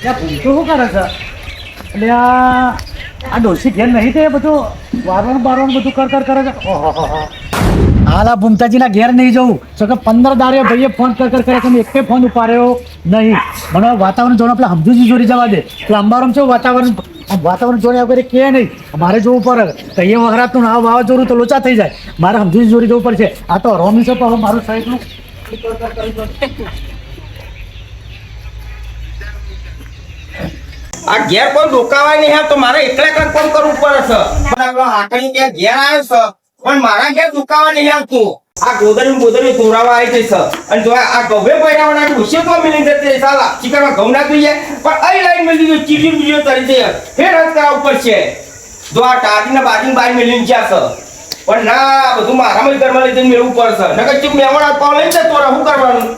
ત્યાં ભૂલતો શું કરે છે એટલે આ ડોસી ઘેર નહીં તે બધું વારવાનું બારવાનું બધું કર કરે છે. ઓહો હાલા ભૂમતાજીના ઘેર નહીં જવું તો કે 15 દાડે ભાઈએ ફોન કરે છે મેં એકે ફોન ઉપાડ્યો નહીં. મને વાતાવરણ જોડે આપણે સમજૂજી જોડી જવા દે એટલે અંબારામ છે વાતાવરણ જોડે વગેરે કે નહીં મારે જોવું પડે તો એ વખરાતનું નાવ વાવાઝોડું તો લોચા થઈ જાય મારે સમજૂજી જોડી જવું પડશે. આ તો રોમી છે પણ મારું સાઈડનું આ ઘેર કોઈ રોકાવાય નહીં હે તો મારે એકલા કોમ કરવું પડે છે. આકડી ત્યાં ઘેર આવ્યો છે પણ મારા ઘેર રોકાવા નહીં આવતું. આ ગોદરી તોરાવા આવી જઈ છે અને જો આ ગવે પહેરાવાના ભૂસે તો મિલી જતી સાલા ચીકરમાં ઘઉં ના જોઈએ પણ અહીં લાઈન મિલી ગયો ચીડી બીજો તરી જઈએ ફેર રદ કરાવવું પડશે. જો આ ટાટીના બાજુ બહાર મિલીને ગયા છે પણ ના બધું મારામાં ઘરમાં લઈ જઈને મેળવું પડશે નકર ચીક મેવણ આપવા લઈ જાય તોરા શું કરવાનું.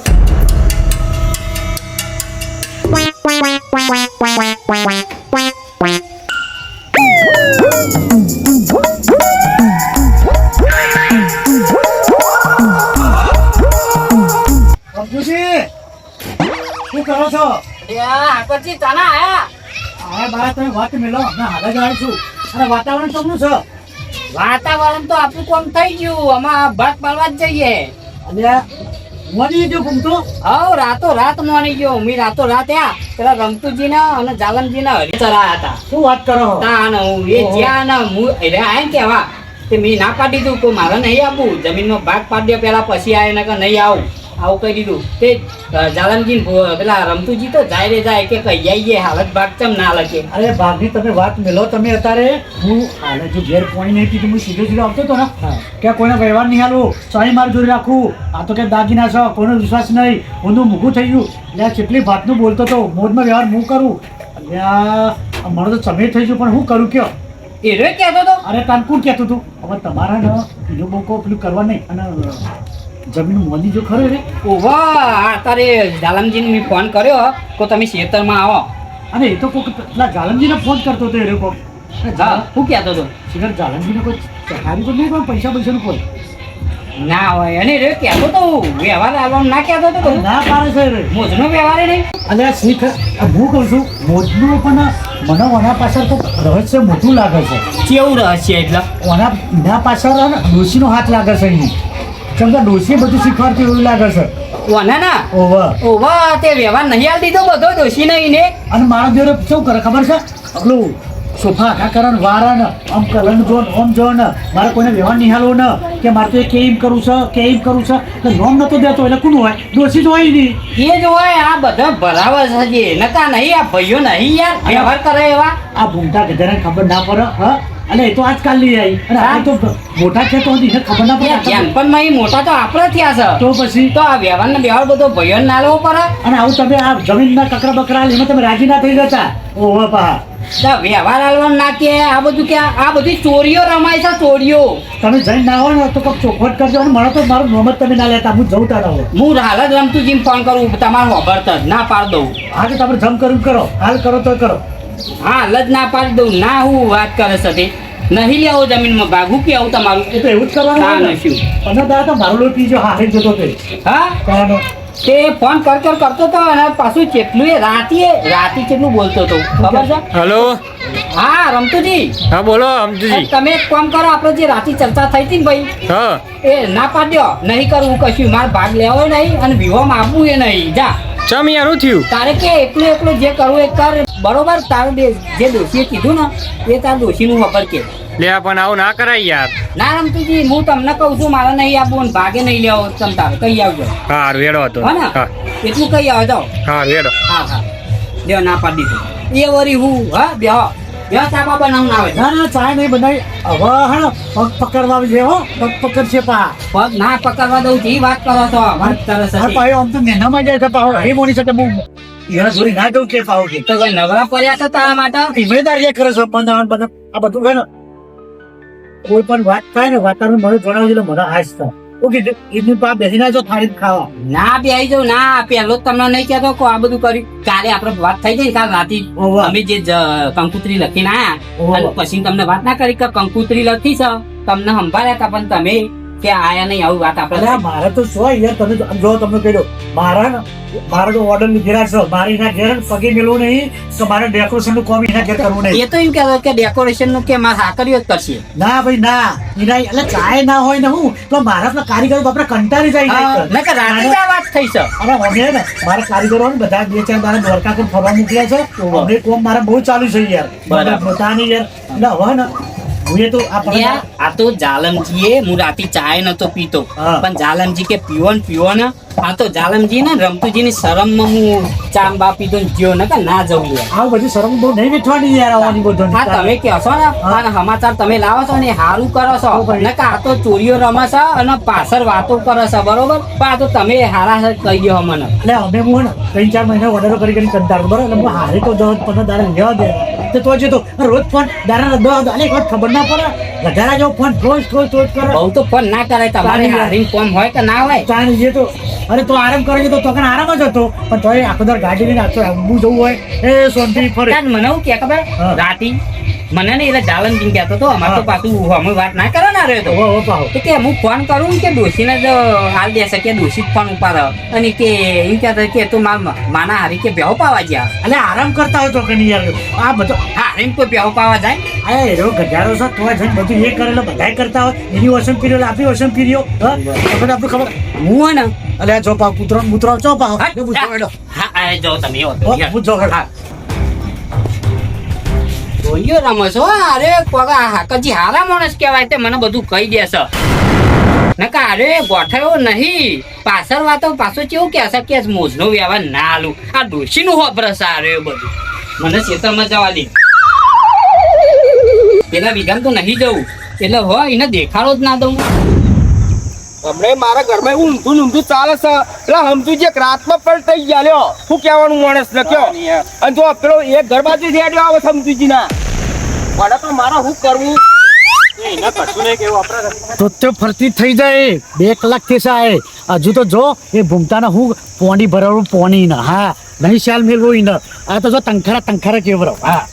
શું કરો છો? આકરજી તાના આયા હા બા તમે વાત મેલો હું હાલ જ આવ્યો છું. અને વાતાવરણ કેમનું છે? વાતાવરણ તો આપણું કોમ થઈ ગયું આમાં ભાગ પાડવા જ જઈએ. અને મોની જો ઘૂમતો હવ રાતો રાત મોની ગયો મી રાતો રાત આ પેલા રમતુજી ના અને જાલમજી ના હરી ચરાયા હતા. શું વાત કરો? તાન એ જ્યાં ના હું એટલે આયા ને કેવા તે મી ના પાડી દીધું કે મારે નહીં આપવું જમીનનો ભાગ પાડી દો પેલા પછી આવે ને કે નહીં આવું કહી દીધું. તે જાલમજી પેલા રમતુજી તો જાય રે જાય કે કહી આવીએ હાલત ભાગ ચમ ના લખે. અરે ભાગની તમે વાત મેલો તમે અત્યારે હું હાલે જો ઘેર પોણી નહીં પીધું હું સીધો આવતો હતો ને કે કોઈને વ્યવહાર નહીં હાલવું સારી માર જોડી રાખવું આ તો કે દાગીના છો કોઈનો વિશ્વાસ નહીં ઊંધું મૂકું થઈ ગયું એટલે કેટલી વાતનું બોલતો હતો મોજમાં વ્યવહાર હું કરું એટલે મને તો સમય થઈ ગયું પણ હું કરું કયો એ રે કહેતો તો અરે કાનકુર કહેતું હતું હવે તમારા ને બીજું બહુ પેલું કરવા નહીં અને જમીન મોદી જો ખરો રે ઓવા તારે જાલમજીને મેં ફોન કર્યો તો તમે ખેતરમાં આવો. અને એ તો કોઈક પેલા જાલમજીને ફોન કરતો હતો એ કોઈક હા શું કહેતો હતો? શિખર જાલમજીને કોઈ ચહારી તો નહીં કોઈ પૈસાનું કોઈ ના હોય અને રે કહેતો તો વ્યવહાર આવવાનું ના કહેતો તો ના પાડે છે રે મોજનો વ્યવહાર નહીં. અને શિખર હું કહું છું મોજનું પણ મને ઓના પાછળ તો રહસ્ય મોટું લાગે છે. કેવું રહસ્ય એટલે? એના પાછળ ડોશીનો હાથ લાગે છે એની કેમ કે ડોશી બધું શીખવાડતી એવું લાગે છે. ઓના ના ઓવા તે વ્યવહાર નહીં આલ દીધો બધો ડોશી નહીં ને. અને મારા જોડે શું કરે ખબર છે પેલું સોફા આકાકરણ વારા ને આમ કલન જો ઓમ જો ને મારે કોઈને વ્યવહાર નહીં હાલવો ને કે મારે તો કેમ કરવું છે તો નોમ નતો દેતો એટલે કોણ હોય ડોશી જ હોય નહીં. એ જ હોય આ બધા ભરાવા છે નકા નહીં આ ભાઈઓ નહીં યાર વ્યવહાર કરે એવા. આ ભૂમતા ગધેડાને ખબર ના પડે હા અને એ તો આજકાલ લઈ આવી અને આ તો મોટા છે તો એને ખબર ના પડે. ધ્યાનપણમાં મોટા તો આપણે થયા છે તો પછી તો આ વ્યવહાર વ્યવહાર બધો ભાઈઓ ના લેવો પડે. અને આવું તમે આ જમીનના કકડા બકરા એમાં તમે રાજી ના થઈ જતા ઓહો પા વ્યવહાર આલવાનું ના કે આ બધું કે આ બધી ચોરીઓ રમાય છે ચોરીઓ. તમે જઈને ના હોય ને તો કંઈક ચોખવટ કરજો અને મને તો મારું નોમત તમે ના લેતા હું જવું તારા હોય હું હાલ જ રમતું જીમ ફોન કરું તમારે ખબર જ ના પાડ દઉં. આજે તમે જમ કર્યું કરો હાલ કરો તો કરો હા હાલ જ ના પાડી દઉં ના હું વાત કરે છે તે નહીં લેવો જમીનમાં ભાગ હું કેવું તમારું એ તો એવું જ કરવાનું નથી. અને દાદા તો મારું લોટ પીજો હા જતો તે હા કરવાનો તે ફોન કરતો હતો અને પાછું કેટલું એ રાતી કેટલું બોલતો હતો ખબર છે? હેલો હા રમતુજી હા બોલો અમજુજી. તમે એક કામ કરો આપણે જે રાતી ચર્ચા થઈ હતી ને ભાઈ હા એ ના પાડ્યો નહીં કરવું કશું મારે ભાગ લેવો નહીં અને વિહોમાં આપવું એ નહીં જા. ચમ યાર થયું તારે કે એકલું જે કરવું એ કર બરોબર. તારું જે ડોશીએ કીધું ને એ તાર ડોશીનું ખબર કે લે પણ આવું ના કરાય યાર. ના રમતુજી હું તમને કહું છું મારે નહીં આપવું ભાગે નહીં લેવો તમ તારે કહી આવજો હા રેડો હતો હા ને હા એટલું કહી આવો જાઓ. હા રેડો હા દેવ ના પાડી દીધું એ વરી હું હા બે ચાપા બનાવું ના આવે ના ના ચા નહીં બનાવી હવે હા પગ પકડવા છે હો પગ પકડ છે પા પગ ના પકડવા દઉં ઈ વાત કરો તો વાત કરે છે હા પાયો આમ તો નેનામાં જાય છે પાહો હે મોની સાથે હું યાર જોઈ ના દઉં કે પાહો કે તો કઈ નવરા પડ્યા છે તારા માટે ઈમેદારી કરે છે બંધાવણ બધા આ બધું છે ને કોઈ પણ વાત થાય ને વાતાવરણ મને જણાવજો એટલે મને હાશ થાય ઓકે એમની પા બેસી ના જો થાળી ખાવા ના બેહી જાઉં ના પેલો તમને નહીં કહેતો કે આ બધું કર્યું કાલે આપણે વાત થઈ ગઈ કાલ રાતે અમે જે કંકુતરી લખીને આયા અને પછી તમને વાત ના કરી કે કંકુતરી લખી છે તમને સંભાળ્યા હતા પણ તમે કે આયા નહીં આવું વાત અરે આપણે મારે તો શું યાર, તમે જો તમને કહી દો, મારા તો ઓર્ડર લીધેલા છે, મારે એના ઘેર પગે મેળવું નહીં તો મારે ડેકોરેશન નું કામ એના ઘેર કરવું નહીં. એ તો એમ કહેતો કે ડેકોરેશન નું કે મારે હાકરીઓ જ કરશે. ના ભાઈ ના, એના એટલે ચાય ના હોય ને હું તો મારા પેલા કારીગરો બાપરે કંટાળી જાય. મેં કે રાતે જ આ વાત થઈ છે. અરે અમે ને મારા કારીગરો ને બધા 2-4 દાડા દ્વારકા કોઈ ફરવા મોકલ્યા છે. અમે કોમ મારા બહુ ચાલુ છે યાર, બરાબર. પોતાની યાર એટલે હવે ને હું એ તો આ યાર, આ તો જાલમજીએ હું રાતે ચાય નતો પીતો, હા. પણ જાલમજી કે પીવો ને આ તો જાલમજી ને રમતુજીની શરમમાં હું ચા બા પીધો ને ગયો ને કે ના જવું યાર. આ બધી શરમ બહુ નહીં વેઠવાની યાર, આવવાની બધું. હા તમે કહો છો ને અને સમાચાર તમે લાવો છો ને એ હારું કરો છો ને કે આ તો ચોરીઓ રમે છે અને પાછળ વાતો કરે છે બરોબર, પણ આ તો તમે હારા કહી દો મને. એટલે અમે હું ને 3-4 મહિના ઓર્ડરો કરી કંટાળો બરોબર, એટલે હું હારે તો 10-15 દાડા લેવા દે તો જતો રોજ ફોન દાડા 10 દાડા એક વાત ખબર ના પડે, વધારા જેવો ફોન રોજ કરે. બહુ તો ફોન ના કરે તમારે હારીને ફોન હોય કે ના હોય. ચાલ જે તો અરે તો આરામ કરે છે તો કને આરામ જ હતો, પણ તોય આખો દર ગાડી લઈને આખો આબુ જવું હોય એ શાંતિ ફરે. તાર મને એવું કે ખબર હા. રાતી મને ને એટલે જાલમજી કહેતો હતો અમારે તો પાછું અમે વાત ના કરે ના રહ્યો તો ઓ પાહો તો કે હું ફોન કરું કે ડોશીને જ હાલ દેશે કે ડોશી જ ફોન ઉપાડે અને કે એમ કહેતા કે તું માના હારી કે બેહો પાવા ગયા એટલે આરામ કરતા હોય તો કે નહીં યાર આ બધો હારીને કોઈ બેહો પાવા જાય. આ એરો ગજારો છે તો જઈને બધું એ કરેલો બધાય કરતા હોય, એની વસમ પીર્યો આપણી વસમ પીર્યો આપણને ખબર. હું ને એટલે આ જો પાવ કૂતરો ચો પાવ હા, પૂછો હેડો હા જો તમે એવો તો યાર. પૂછો હેડો. જોયો રમો છો અરે કોકા હાકજી હારા માણસ કહેવાય તે મને બધું કહી દેશે નકા અરે ગોઠવ્યો નહીં પાછળ વાતો પાછું કેવું કહેશે કે મોજનો વ્યવહાર ના આલું આ ડોશીનું હોભરસ અરે બધું મને ખેતરમાં જવા દે પેલા વિધાન તો નહીં જવું એટલે હોય એને દેખાડો જ ના દઉં. હમણાં મારા ઘરમાં ઊંધું ચાલે છે, એટલે હમતું જે રાતમાં પલટાઈ ગયા લ્યો, શું કહેવાનું માણસ લખ્યો અને જો પેલો એક ઘર બાજુ રેડિયો આવે છે હમતુજી ના મને તો મારા શું કરવું તો તે ફરતી થઈ જાય 2 કલાક થી સાય હજુ તો જો એ ભૂમતાના હું પોણી ભરાવું પોણી ના હા નહીં શાલ મેળવું ઈને આ તો જો તંખરા કેવરો. હા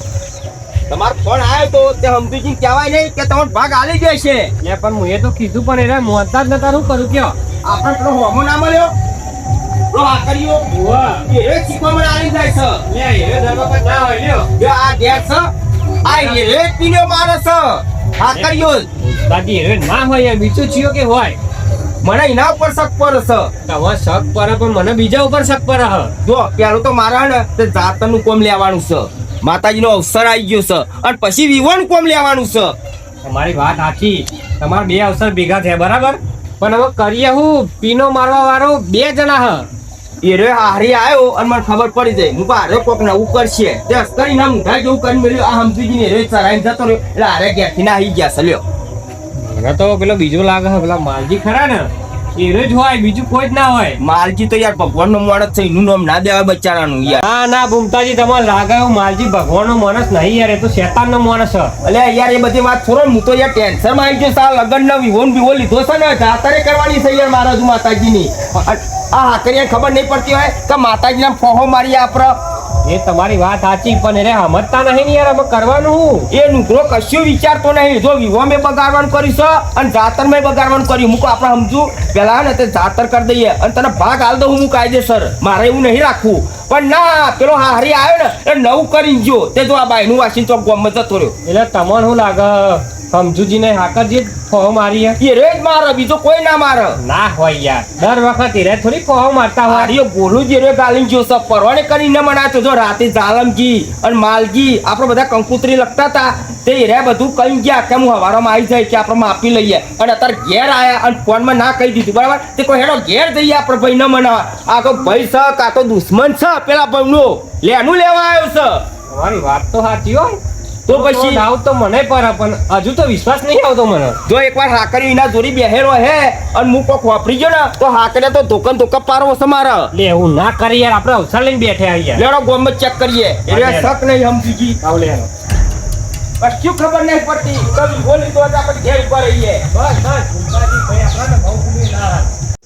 તમારો ફોન આવ્યો તો તે હમતુજી કહેવાય નહીં કે તમારો ભાગ આલી જાય છે પણ હું એ તો કીધું પણ એને મોહતા જ નતા શું કરું કયો આપણે પેલો હોમો ના મળ્યો પેલો આ કર્યો એ શીખવામાં આલી જાય છે જો આ ગેસ છે આ એ પીનો મારે છે આ કર્યો દાદી હવે ના હોય યાર બીજું થયો કે હોય મને એના ઉપર શક પર છે. તમારે શક પડે પણ મને બીજા ઉપર શક પડે હ જો પેલું તો મારા ને તે જાતરનું કોમ લેવાનું છે, માતાજીનો અવસર આવી ગયો છે અને પછી વિવાહનું કોમ લેવાનું છે. તમારી વાત સાચી, તમારા 2 અવસર ભેગા થયા બરાબર, પણ હવે કરીએ હું પીનો મારવા વાળો 2 જણા હ એ રે હારી આવ્યો અને મને ખબર પડી જાય હું હારે કોક નવું કરશે તે અસ્કરી ના મુઢા જેવું કરી મળ્યું આ હમજીજી ને રે ચરાઈને જતો રહ્યો એટલે હારે ઘેરથી ના આવી ગયા છે લ્યો. મને તો પેલો બીજો લાગે છે પેલા માલજી ખરા ને એ જ હોય બીજું કોઈ જ ના હોય. માલજી તો યાર ભગવાનનો માણસ છે, એનું નામ ના દેવાય બચારાનું યાર. ના ના ભૂમતાજી તમારે લાગે એવું માલજી ભગવાનનો માણસ નહીં યાર, એ તો શેતાનનો માણસ છે. એટલે યાર એ બધી વાત છોડો, હું તો યાર ટેન્શન માં આવી ગયો સા લગન નો વિવો લીધો છે ને જાતરે કરવાની છે યાર મારા તું માતાજીની. આ હાકરિયા ખબર નહીં પડતી હોય કે માતાજીના ફોહો મારી આપડે એ તમારી વાત સાચી પણ એને સમજતા નહીં ને યાર અમે કરવાનું હું એ નુકરો કશું વિચારતો નહીં. જો વિવો મેં બગાડવાનું કર્યું છે અને જાતર મેં બગાડવાનું કર્યું મૂકો આપણે સમજુ પેલા ને તે જાતર કરી દઈએ અને તને ભાગ હાલ દઉં હું કાયદેસર, મારે એવું નહીં રાખવું. પણ ના પેલો હારી આવ્યો ને એ નવું કરી જો તે જો આ બાયનું વાસીન ચોક ગોમ જતો રહ્યો એટલે તમને શું લાગે સમજુજીને હાકરજી જ ફોહો મારી હે? એ રે જ મારે, બીજો કોઈ ના મારે. ના હોય યાર, દર વખત એ થોડી ફોહો મારતા હોય. હારીઓ ગોલું જે રે ગાલીન જો સબ પરવાને કરીને મનાતો જો રાતે જાલમજી અને માલજી આપણે બધા કંકુતરી લખતા હતા તે રે બધું કઈ ગયા કે હું હવારમાં આવી જાય કે આપણે માપી લઈએ અને અત્યારે ઘેર આયા અને ફોનમાં ના કહી દીધું બરાબર. તે કોઈ હેડો ઘેર જઈએ આપણે ભાઈ ન મનાવા, આ તો ભાઈ છે કાં તો દુશ્મન છે પેલા ભાઈનો લેનું લેવા આવ્યો છે. તમારી વાત તો સાચી હોય તો પછી ડાઉટ તો મને પર પણ હજુ તો વિશ્વાસ નહીં આવતો મને. જો એકવાર હાકરી એના જોડી બેહેલો હે અને હું કોક વાપરી ગયો ને તો હાકરે તો ધોકન ધોકા પારવો છે મારે. લે એવું ના કરી યાર, આપણે અવસર લઈને બેઠે આવી યાર. લેડો ગોમ ચેક કરીએ એટલે શક નહીં સમજી આવ લે હેલો. બસ શું ખબર નહીં પડતી કभी બોલી તો આપણે ઘેર ઉપર રહીએ.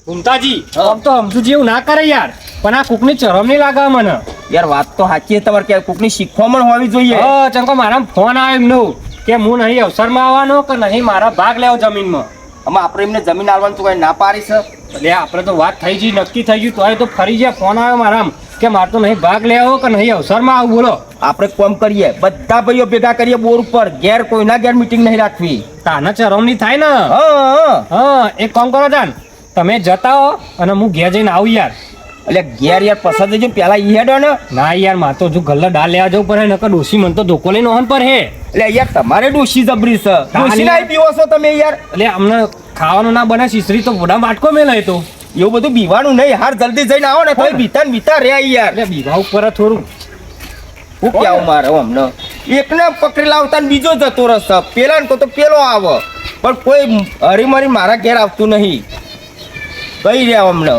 ઘૂમતાજી આમ તો સમજુ જેવું ના કરે યાર, પણ આ કુકની ચરમ નહીં લાગે મને. યાર વાત તો સાચી તમારે કે કોકની શીખવામાં હોવી જોઈએ. ચંકો મારા ફોન આવ્યો એમનો કે હું નહીં અવસરમાં આવવાનો કે નહીં મારા ભાગ લેવો જમીનમાં. આમાં આપણે એમને જમીન આલવાનું તો કઈ ના પાડી છે. એટલે આપણે તો વાત થઈ ગઈ, નક્કી થઈ ગયું, તોય તો ફરી ગયા ફોન આવ્યો મારામ કે મારે તો નહીં ભાગ લેવો કે નહીં અવસરમાં આવું. બોલો આપણે કોમ કરીએ, બધા ભાઈઓ ભેગા કરીએ બોર ઉપર, ઘેર કોઈના ઘેર મીટિંગ નહીં રાખવી. તાના ચરમની થાય ને. હા હા, એક કામ કરો તાન, તમે જતા હો અને હું ઘેર જઈને આવું યાર. એટલે ઘેર યાર પસંદ થઈ પેલા ઈ હેડો ને. ના યાર, મારે તો જો ગલ્લા ડાળ લેવા જવું પડે, નકર ડોશી મને તો ધોકો લઈને ઓહન પર હે. એટલે યાર તમારે ડોશી જબરી છે, ડોશી ના પીવો છો તમે યાર. એટલે અમને ખાવાનું ના બને, શીશરી તો મોઢા માટકો મેલાય તો. એવું બધું બીવાનું નહીં, હાર જલ્દી જઈને આવો ને તો બીતા ને બીતા રહ્યા યાર. એટલે બીવા ઉપર થોડું હું કેવું મારે અમને એકને પકડી લાવતા ને બીજો જતો રહેશે, પેલા ને તો પેલો આવે, પણ કોઈ હરીમરી મારા ઘેર આવતું નહીં. કઈ રહ્યા અમને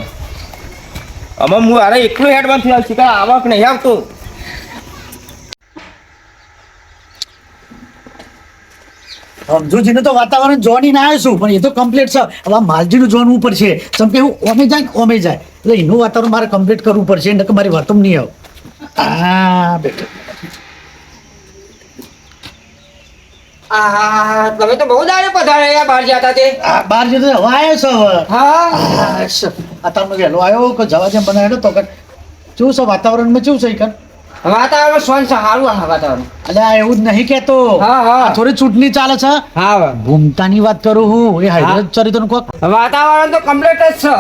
અમે હું હારે એકલું હેડમાંથી આવશે કે આવક નહીં આવતું. સમજુજીને તો વાતાવરણ જોવાની ના આવ્યો છું, પણ એ તો કમ્પ્લીટ છે. હવે માલજીનું જોવાનું પડશે, જેમ કે હું ઓમે જાય ને ઓમે જાય, એટલે એનું વાતાવરણ મારે કમ્પ્લીટ કરવું પડશે, નકર મારી વાતમ નહીં આવ. હા બેઠો. તમે તો બહુ દાડે પધારે બહાર જતા તે. આ બહાર જતો હવે આવ્યો છે હવે. હા, અત્યારનો વહેલો આવ્યો કે જવા જેમ બનાવ્યો તો કેવું છે વાતાવરણમાં, કેવું છે કર વાતાવરણ સ્વન સારું આ વાતાવરણ. એટલે આ એવું જ નહીં કેતો. હા, હા. આ થોડી ચૂંટણી ચાલે છે. હા, ભૂમતાની વાત કરું હું, એ હૈદરાબાદ ચરિત્રનું કોક. વાતાવરણ તો કમ્પ્લીટ જ છે,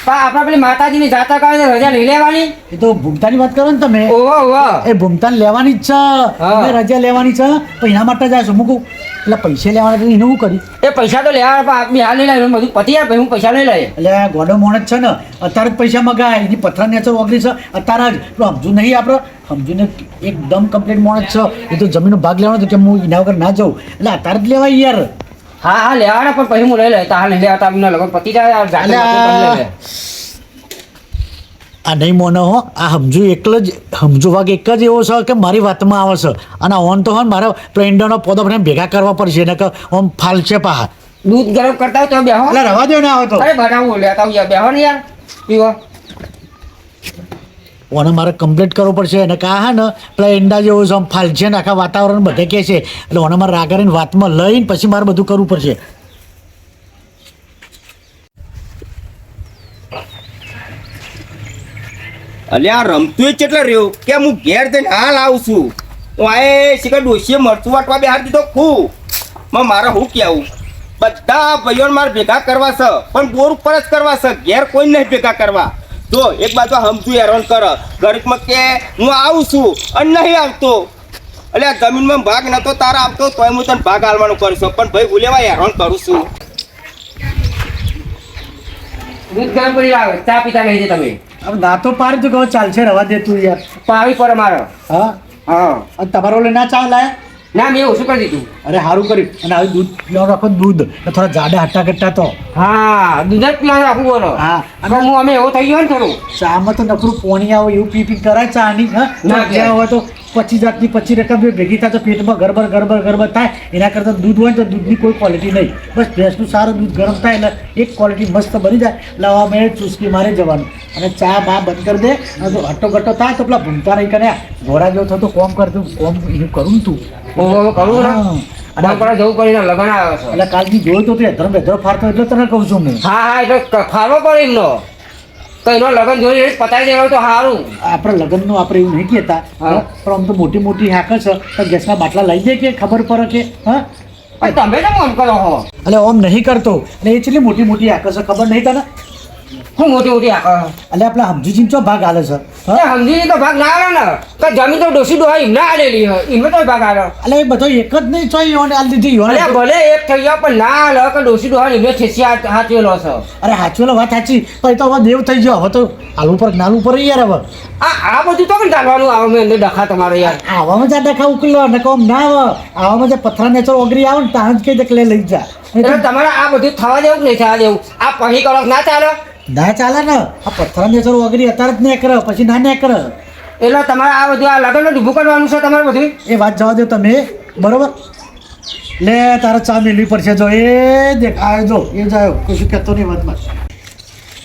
પણ આપણે પેલી માતાજીની જાત્રા કરીને રજા લઈ લેવાની. એ તો ભૂમતાની વાત કરો ને તમે, ઓહો ઓહો. એ ભૂમતાને લેવાની જ છે, હા. એને રજા લેવાની છે, પણ એના માટે જાય છું મૂકું. એટલે પૈસા લેવાના એટલે એનું શું કરી? એ પૈસા તો લેવા પણ બિહાર લઈ લે, બધું પતી જાય પછી હું પૈસા લઈ લઈએ. એટલે આ ગોડો મોણ જ છે ને, અત્યારે જ પૈસા મગાય, એની પથરા નેચર ઓગળી છે અત્યારે જ. તો સમજુ નહીં આપણે, સમજુને એકદમ કમ્પ્લીટ મોણ જ છે. એ તો જમીનનો ભાગ લેવાનો હતો કે હું એના વગર ના જાઉં, એટલે અત્યારે જ લેવાય યાર. હા હા લેવાના, પણ પછી હું લઈ લઈએ. હાલ નહીં લેવાતા એમના લગન પતી જાય. જાતે લઈ લે. આ નહીં મોનો હો, આ સમજુ એકલો જ, સમજુ ભાગ એક જ એવો છે કે મારી વાતમાં આવે છે, અને ઓન તો હો ને મારે પ્લેન્ડરનો પોદો મને ભેગા કરવા પડશે, એને કે ઓમ ફાલશે પાહા. દૂધ ગરમ કરતા હોય તો બેહો. એટલે રવા દો ને આવે તો અરે બનાવું લેતા હું યાર, બેહો ને યાર પીવો. ઓને મારે કમ્પ્લીટ કરવું પડશે, એને કહા હા ને પેલા એંડા જેવો છે આમ ફાલશે ને આખા વાતાવરણ બધે કહે છે, એટલે ઓને મારે રાગારીને વાતમાં લઈને પછી મારે બધું કરવું પડશે. અલ્યા રમતું કેટલે રહ્યો કે હું ઘેર જઈને હાલ આવું છું. હું આ શીખર ડોશીએ મરચું વાટવા બેહાર દીધો ખૂબ. મારે શું કહેવું, બધા ભાઈઓને મારે ભેગા કરવા છે, પણ બોર ઉપર જ કરવા છે, ઘેર કોઈ નહીં ભેગા કરવા. જો એક બાજુ સમજુ હેરાન કરે, ગરીબમાં કે હું આવું છું અને નહીં આવતો. એટલે આ જમીનમાં ભાગ નતો તારા આવતો તોય હું તને ભાગ હાલવાનું કરું છું, પણ ભાઈ ભૂલેવા હેરાન કરું છું. દૂધ ગરમ કરી લાવે, ચા પીતા નહીં છે તમે. હવે ના તો પાડી તો કહો ચાલશે, રવા દે તું યાર. પાવી પર મારો. હા, હા અને તમારો ઓલે ના ચા લાયા? ના મેં ઓછું કરી દીધું. અરે સારું કર્યું. અને હવે દૂધ લેવાનું રાખો, દૂધ ને થોડા જાડા હટ્ટા કટ્ટા તો. હા દૂધ જ પીવાનું રાખવું બોલો. હા, અને હું અમે એવો થઈ ગયો ને થોડું. ચામાં તો નકરું પોણી આવે એવું પી પી કરાય ચાની. હા, ના, જ્યાં હોય તો 25 જાતની 25 રકમ ભેગી થાય તો પેટમાં ગરબર ગરબર ગરબર થાય. એના કરતાં દૂધ હોય ને તો દૂધની કોઈ ક્વોલિટી નહીં, બસ ભેંસનું સારું દૂધ ગરમ થાય એટલે એક ક્વોલિટી મસ્ત બની જાય. એટલે હવે મેં ચૂસકી મારે જવાનું, અને ચા બા બંધ કરી દે. અને જો હટ્ટો ગટ્ટો થાય તો પેલા ભૂમતા નહીં કરે, ઘોડા જેવો થતો કોમ કરતું, કોમ એનું કરું ને તું. ઓહો કરું ને. હા. અને પર જવું કરીને લગન આવે છે. એટલે કાલથી જોયું તો તે ધર્મ ફાડતો એટલે તને કહું છું હું. હા હા એટલે ખાવો પડે એમનો. તો એનો લગન જોઈ પતાવી દેવાનું તો સારું. આપણે લગ્નનું આપણે એવું નહીં કહેતા, હા. પણ આમ તો મોટી મોટી હાક છે તો ગેસના બાટલા લઈ દે કે ખબર પડે કે. હા, પણ તમે તો મન કરો હો. એટલે ઓમ નહીં કરતો, એટલે એ કેટલી મોટી મોટી હાક છે ખબર નહીં તને? હું મોટી મોટી આખો. એટલે આપણા સમજુજીને ચો ભાગ આલે છે. હા, સમજી તો ભાગ ના આવે ને, તો જમીન તો ડોસી ડોહા એમને આલેલી હોય, એમને તો ભાગ આવે. એટલે એ બધો એક જ નહીં ચોઈ યોને આલી દીધી યોને. અરે ભલે એક થઈ ગયો પણ ના આલે કે ડોસી ડોહા એમને ઠેસી હાચવેલો છે. અરે હાચવેલો વાત સાચી, પણ એ તો હવે દેવ થઈ ગયો, હવે તો આલુ પર નાલું પર યાર. હવે આ બધું તો પણ ચાલવાનું આવે મેં અંદર ડખા તમારે યાર. આવામાં જ આ ડખા ઉકલો ને કોમ ના આવે, આવામાં જે પથરા નેચર ઓગરી આવે ને ત્યાં જ કહી દે કે લઈ જા. એટલે તમારે આ બધું થવા દેવું કે નહીં થવા દેવું? આ પહી કડક ના ચાલે. ના ચાલે ને, આ પથરા નેચર ઓગરી અત્યારે જ નહીં કરે, પછી ના નહીં કરે. એટલે તમારે આ બધું આ લગ્ન ઊભું કરવાનું છે તમારે બધું. એ વાત જવા દો તમે, બરોબર? લે તારે ચા મેળવી પડશે. જો એ દેખ આ જો એ જાય કશું કહેતો નહીં વાતમાં.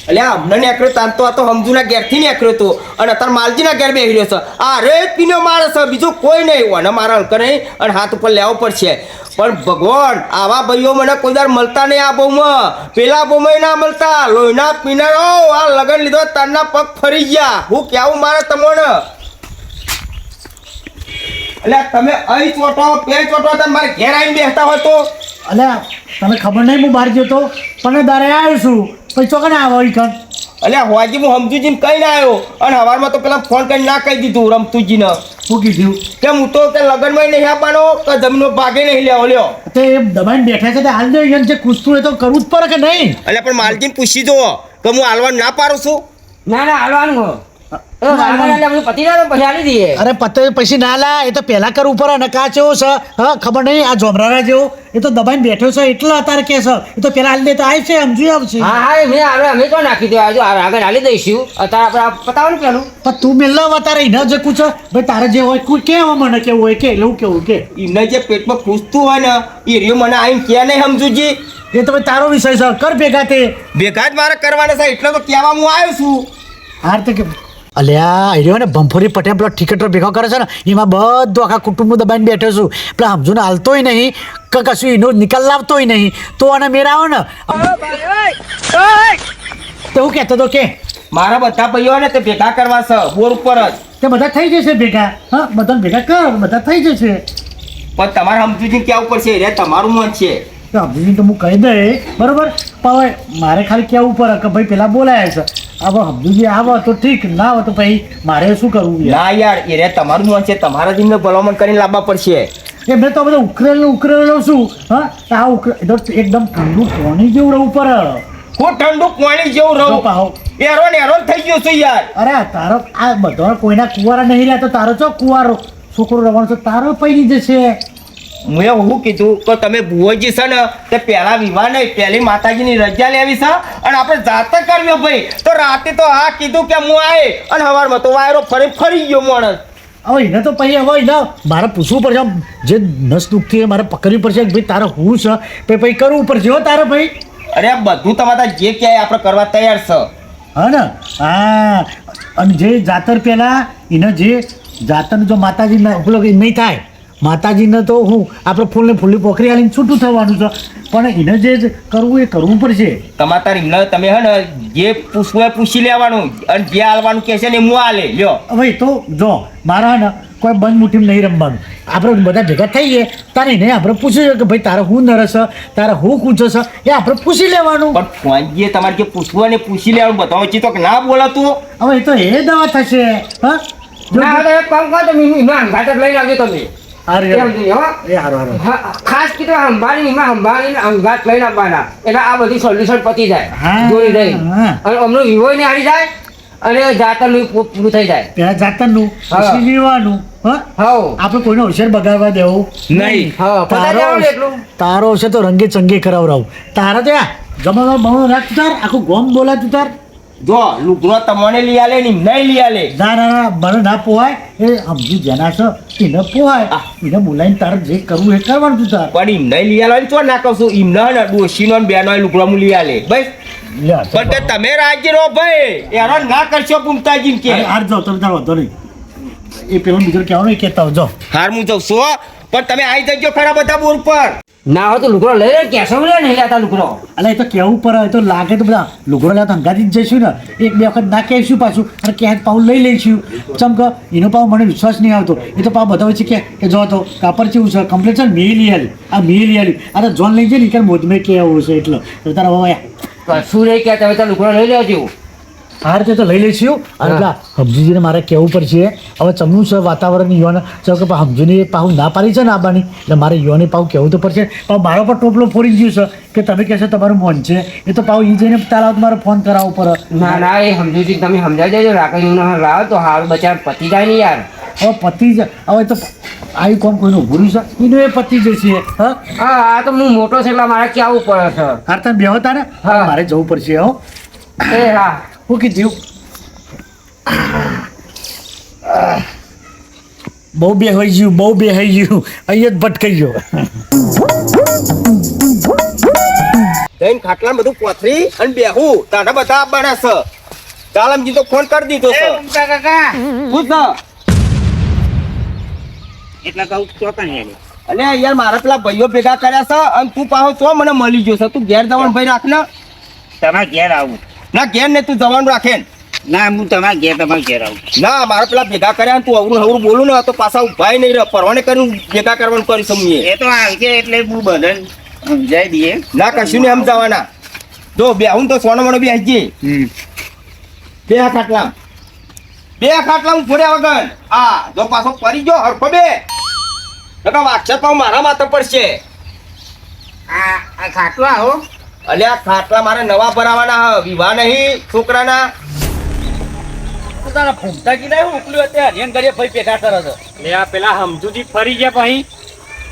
એટલે અમને નેકર્યો તાર તો આ તો સમજુના ઘેરથી નેકર્યો હતો, અને અત્યારે માલજીના ઘેર બેસી રહ્યો છે. આ રે પીનો માણસ છે, બીજું કોઈ નહીં. અને મારા અંકર નહીં, અને હાથ ઉપર લેવો પડશે. પણ ભગવાન આવા ભાઈઓ મને કોઈ વાર મળતા નહીં આ બહુમાં. પેલા બહુમાં ના મળતા લોહીના પીનારો આ લગન લીધો તારના પગ ફરી ગયા. હું કેવું મારે તમને એટલે તમે અહીં ચોટો પેન ચોટો તમે મારે ઘેર આવીને બેસતા હોય તો અલ્યા તને ખબર નહીં હું બહાર ગયો તો પણ દારે આવ્યો છું પછી ચોકને આવો ઈ કણ એટલે હોજી હું સમજુજીને કઈ ના આવ્યો અને હવારમાં તો પેલા ફોન કરીને ના કહી દીધું રમતુજીને શું કીધું કે હું તો કે લગનમાં નહીં આપવાનો કે જમીનો ભાગે નહીં લેવો લ્યો. તે એ દબાઈને બેઠા છે તે હાલ દે એને જે કૂદતું હોય તો કરવું જ પડે કે નહીં એટલે પણ માલજીને પૂછી જુઓ કે હું હાલવાનું ના પાડું છું. ના ના હાલવાનું હો પતિ ના પછી આલી દઈએ. અરે પતે પછી ના લા એ તો પહેલા કરવું પડે ને કા જેવો છે હા ખબર નહીં આ જોમરાના જેવો એ તો દબાઈને બેઠો છે એટલે અત્યારે કે છે એ તો પેલા હાલ દે તો આવે છે સમજી આવશે હા હા મેં હાલ અમે તો નાખી દે આગળ હાલી દઈશું અત્યારે આપણે પતાવવાનું પેલું પણ તું મેલ્લો અત્યારે એને જે પૂછો ભાઈ તારે જે હોય કોઈ કેવા મને કેવું હોય કે એવું કેવું કે એમને જે પેટમાં ખૂસતું હોય ને એ રહ્યું મને આવીને ક્યાં નહીં સમજુજી. એ તો ભાઈ તારો વિષય છે કર ભેગા તે ભેગા જ મારે કરવાના છે એટલે તો કહેવા હું આવ્યો છું. હાર તો કે અલ્યા રહ્યો ને ભંફોરી પટેલ પેલો ટિકિટો ભેગો કરે છે ને એમાં બધું આખા કુટુંબનું દબાઈને બેઠો છું પેલા સમજુ ને હાલતોય નહીં કે કશું એનો નિકાલ લાવતોય નહીં તો અને મેરાવો ને તો હું કહેતો તો કે મારા બધા ભાઈઓ ને તે ભેગા કરવા છે બોર ઉપર જ. તે બધા થઈ જશે ભેગા હા બધાને ભેગા કર બધા થઈ જશે પણ તમારે સમજુજીને ક્યાં ઉપર છે એ તમારું મન છે. તો સમજીને તો હું કહી દે બરાબર પણ હવે મારે ખાલી કહેવું પડે કે ભાઈ પેલા બોલાયા છે હવે સમજુજી આવો તો ઠીક ના આવે તો ભાઈ મારે શું કરવું યાર ના યાર એ તમારું મન છે તમારા જીમને ભલામણ કરીને લાવવા પડશે. એમને તો બધા ઉકરેલો છું હા આ એકદમ ઠંડુ પાણી જેવું રહેવું પડે હું ઠંડુ પાણી જેવું તો રહું પાહો હેરોન થઈ ગયો છું યાર. અરે તારો આ બધા કોઈના કુવારા નહીં રહ્યા તો તારો ચો કુવારો છોકરો રહેવાનો છે તારો પૈની જશે મેં એવું કીધું કે તમે ભુવોજી છે ને તે પહેલા વિવાહ નહીં પહેલી માતાજીની રજા લેવી છે અને આપણે જાતે કરવી ભાઈ. તો રાતે તો હા કીધું કે હું આય અને સવારમાં તો વાયરો ફરી ગયો માણસ. હવે એને તો પછી હવે એને મારે પૂછવું પડશે આમ જે નસ દુખતી હોય મારે પકડવી પડશે કે ભાઈ તારે હું છે પછી કરવું પડશે હો તારે ભાઈ અરે આ બધું તમારા જે ક્યાંય આપણે કરવા તૈયાર છે. હા ને હા અને જે જાતર પહેલાં એને જે જાતરને જો માતાજીના પેલો નહીં થાય માતાજીને તો હું આપણે ફૂલને ફૂલની પોખરી આલીને છૂટું થવાનું છે પણ એને જે કરવું એ કરવું પડશે. તમારા એમને તમે હે ને જે પૂછવું હોય પૂછી લેવાનું અને જે હાલવાનું કહે છે ને હું હાલે લ્યો. હવે તો જો મારા ને કોઈ બંધ મુઠ્ઠીમાં નહીં રમવાનું આપણે બધા ભેગા થઈએ તારે નહીં આપણે પૂછ્યું કે ભાઈ તારે હું નરસ તારે હું કૂચો છે એ આપણે પૂછી લેવાનું. પણ ફોનજીએ તમારે જે પૂછવું હોય ને પૂછી લેવાનું બધા વચ્ચે તો ના બોલાતું. હવે એ તો એ દવા થશે હા ના હવે એક કામ કરો તમે એમાં અંગાટ લઈને આવજો તમે ખાસ કીધું સંભાળીને અંગાટ લઈને આવવાના એટલે આ બધી સોલ્યુશન પતી જાય જોઈ રહી અને અમને વિવો ને આવી જાય અને જાતરનું પૂરું થઈ જાય પેલા જાતરનું પછી લેવાનું હા આપણે કોઈને હોશિયાર બગાડવા દેવું નહીં. તારો હશે તો રંગે ચંગે કરાવરાવું તારા ત્યાં જમવાનો બમણો રાખ તું તાર આખું ગોમ બોલાતું તાર જો લુગડો તમને લઈ આલે ને નહીં લઈ આલે. ના ના ના મને ના પોહાય એ સમજી જેના છે એને પોહાય એને બોલાવીને તારે જે કરવું એ કરવાનું તું તાર પણ એમ નહીં લઈ આલે ચો ના કહું છું એમને ને ડોશીનો ને બેનો લુગડો હું લઈ આલે ભાઈ લે પણ કે તમે રાજી રહો ભાઈ હેરાન ના કરશો પુમતાજી કે હાર જાઓ તમે તાર વાંધો નહીં એ પેલો બીજો કહેવાનું એ કહેતા જાઓ હાર હું જાઉં છું હો. પણ તમે આવી જજો ખરા બધા બોર પર. ના હોય તો લુગડો લઈ લે કેસો લે નહીં લેતા લુગડો એટલે એ તો કેવું પડે તો લાગે તો બધા લુગડો લેતા હંગાથી જ જઈશું ને એક બે વખત ના કહેશું પાછું અને ક્યાંક પાઉં લઈ લઈશું ચમ કે એનો પાઉં મને વિશ્વાસ નહીં આવતો એ તો પાઉં બધા વચ્ચે કે જો તો કાપડ કેવું છે કમ્પ્લેટ છે મેં લઈ આલી આ મેં લઈ આલી આ તો જોન લઈ જાય ને કે મોજ મેં કેવું છે એટલે તો તારા હવે શું રહી કે તમે તો લુગડો લઈ લેજો આ રીતે તો લઈ લઈશું અને પેલા સમજીજીને મારે કહેવું પડશે હવે ચમનું છે વાતાવરણ યુવાને ચાલો કે સમજુની પાહું ના પાડી છે ને આબાની એટલે મારે યુવાની પાહું કહેવું તો પડશે પણ મારો પણ ટોપલો ફોડી ગયું છે કે તમે કહેશો તમારું મોન છે એ તો પાહું એ જઈને તાલાવ મારે ફોન કરાવવો પડે ના ના એ સમજુ તમે સમજાવી દેજો રાખીને લાવો તો હાલ બચાર પતી જાય ને યાર હવે પતિ જ હવે તો આવી કોમ કોઈનું ઊભું છે એનું એ પતિ જશે હા હા તો હું મોટો છે એટલે મારે ક્યાં આવવું પડે છે હાર તમે બે હતા ને મારે જવું પડશે હો એ હા હું કીધું બહુ બે હોઈ ગયું બહુ બે હોઈ ગયું અહીંયા જ ભટકાઈ ગયો જઈને ખાટલા બધું પોથરી અને બેહું તારા બધા આપવાના છે. ચાલમજી તો ફોન કરી દીધો છે. કાકા શું છે? એટલા કહું ચોકા નહીં અને યાર મારા પેલા ભાઈઓ ભેગા કર્યા છે અને તું પાછો તો મને મળી ગયો છે. તું ઘેર જવાનું ભાઈ રાખ ને. તમારે ઘેર આવું ના ઘેર ને તું જવાનું રાખે ને. ના હું તમારે ઘેર આવું ના મારા પેલા ભેગા કર્યા ને તું અવરું બોલું ને તો પાછા ઉભાય નહીં રહે. પરવાને કરીને ભેગા કરવાનું કરી સમજીએ. એ તો આવશે એટલે હું બધાને સમજાઈ દઈએ. ના કશું નહીં સમજાવવાના. જો બે હું તો સોનો મોનો બી હજી બે ખાટલા હું ફોડ્યા વગર આ જો પાછો પડી ગયો હરખો બે નકા વાક્ષર પાછું મારા માથે પડશે. આ ખાટલો આવો અલે આ ખાટલા મારે નવા ભરાવાના હ વિવાહ નહીં છોકરાના. તારા ફૂમતાજી નહીં ઉકલ્યું અત્યારે હરિયન કરીએ ભાઈ ભેગા કરે છે. લે આ પેલા હમજુજી ફરી ગયા પછી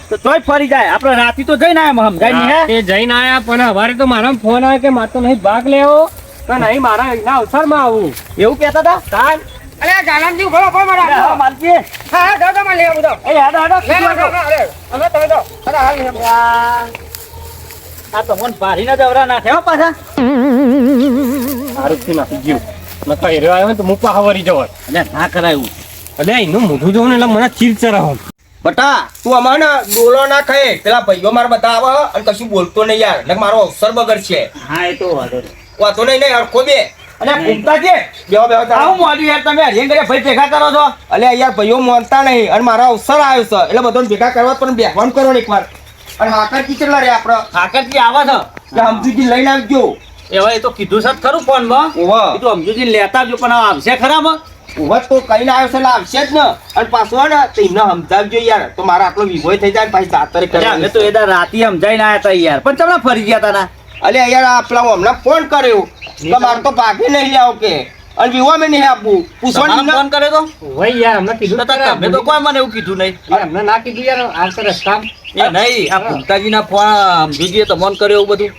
તો તોય ફરી જાય આપણે રાતી તો જઈને આયા સમજાય નહીં હે. તે જઈને આયા પણ હવારે તો મારા ફોન આવે કે મારે તો નહીં ભાગ લેવો કે નહીં મારા એના અવસરમાં આવું એવું કહેતા હતા તાન અરે ગાલામજી ઉભો ઉભો હા, માલજી. હા દાદા માં લેવું તો એ હાડો હાડો અમે તમે તો અરે હાલ આ તો મન પારીને દવરા ના થયો પાછા. આરોપથી નાખી ગયું નકા હેરો આવ્યો ને તો હું પાછા વળી જવાય અલ્યા ના કરાયું. અલે એનું મોઢું જોવું ને એટલે મને ચીર ચરાવો બટા તું અમારે ડોલો ના ખાય પેલા ભાઈઓ મારા બધા આવે અને કશું બોલતો નહીં યાર નકર મારો અવસર બગડશે. હા એ તો વાંધો વાતો નહીં નહીં હરખો બે અને ફૂમતાજી બેહો આવું મોડ્યું યાર તમે હરિયન કરીએ ભાઈ ભેગા કરો છો. અલે યાર ભાઈઓ માનતા નહીં અને મારો અવસર આવ્યો છે એટલે બધાને ભેગા કરવા પણ બેહવાનું કરો ને એકવાર. અને હાકર કેટલા રે આપડે આકરજી આવા છો કે સમજુજી લઈને આવજો. એવા એ તો કીધું છે ખરું ફોન માં ઓવા એ તો સમજુજી લેતા આવજો પણ આ આવશે ખરા માં. ઓવા તો કઈ ના આવ્યો છે એટલે આવશે જ ને. અને પાછું ને તો એમને સમજાવજો યાર તો મારા આટલો વિભોય થઈ જાય ને પાછી જાતરે અમે તો એદા રાતી સમજાઈને આયા હતા યાર પણ તમને ફરી ગયા હતા ના. અલે યાર આ પેલા હમણાં ફોન કર્યો કે મારે તો ભાગે નહીં આવો કે અને વિવા મેં નહીં આપવું પૂછવાનું ફોન કર્યો તો વઈ યાર હમણાં કીધું તો તમે તો કોઈ મને એવું કીધું નહીં. હમણાં ના કીધું યાર આવશે રસ્તા એ નહીં આ ફૂમતાજીના ફોન સમજુજીએ તો મન કર્યો એવું બધું.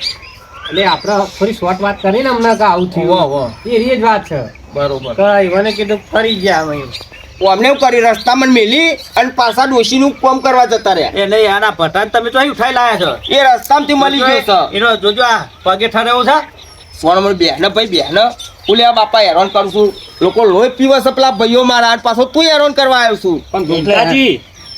એટલે આપણે થોડી શોર્ટ વાત કરીને હમણાં કે આવું થયું એ જ વાત છે બરોબર. કઈ મને કીધું ફરી ગયા અમે અમને એવું કરી રસ્તામાં મેલી અને પાછા ડોશીનું કામ કરવા જતા રહ્યા. એ નહીં આના ભટાન તમે તો અહીં ઉઠાઈ લાયા છો. એ રસ્તામાંથી મળી ગયો છે. એનો જોજો આ પગે ઠરેવું છે. સોનમણ બેહને ભાઈ બેહને ઓલે આ બાપા હેરાન કરું છું. લોકો લોહી પીવે છે પેલા ભાઈઓ મારા અને પાછો તું હેરાન કરવા આવ્યો છું. પણ બુમતાજી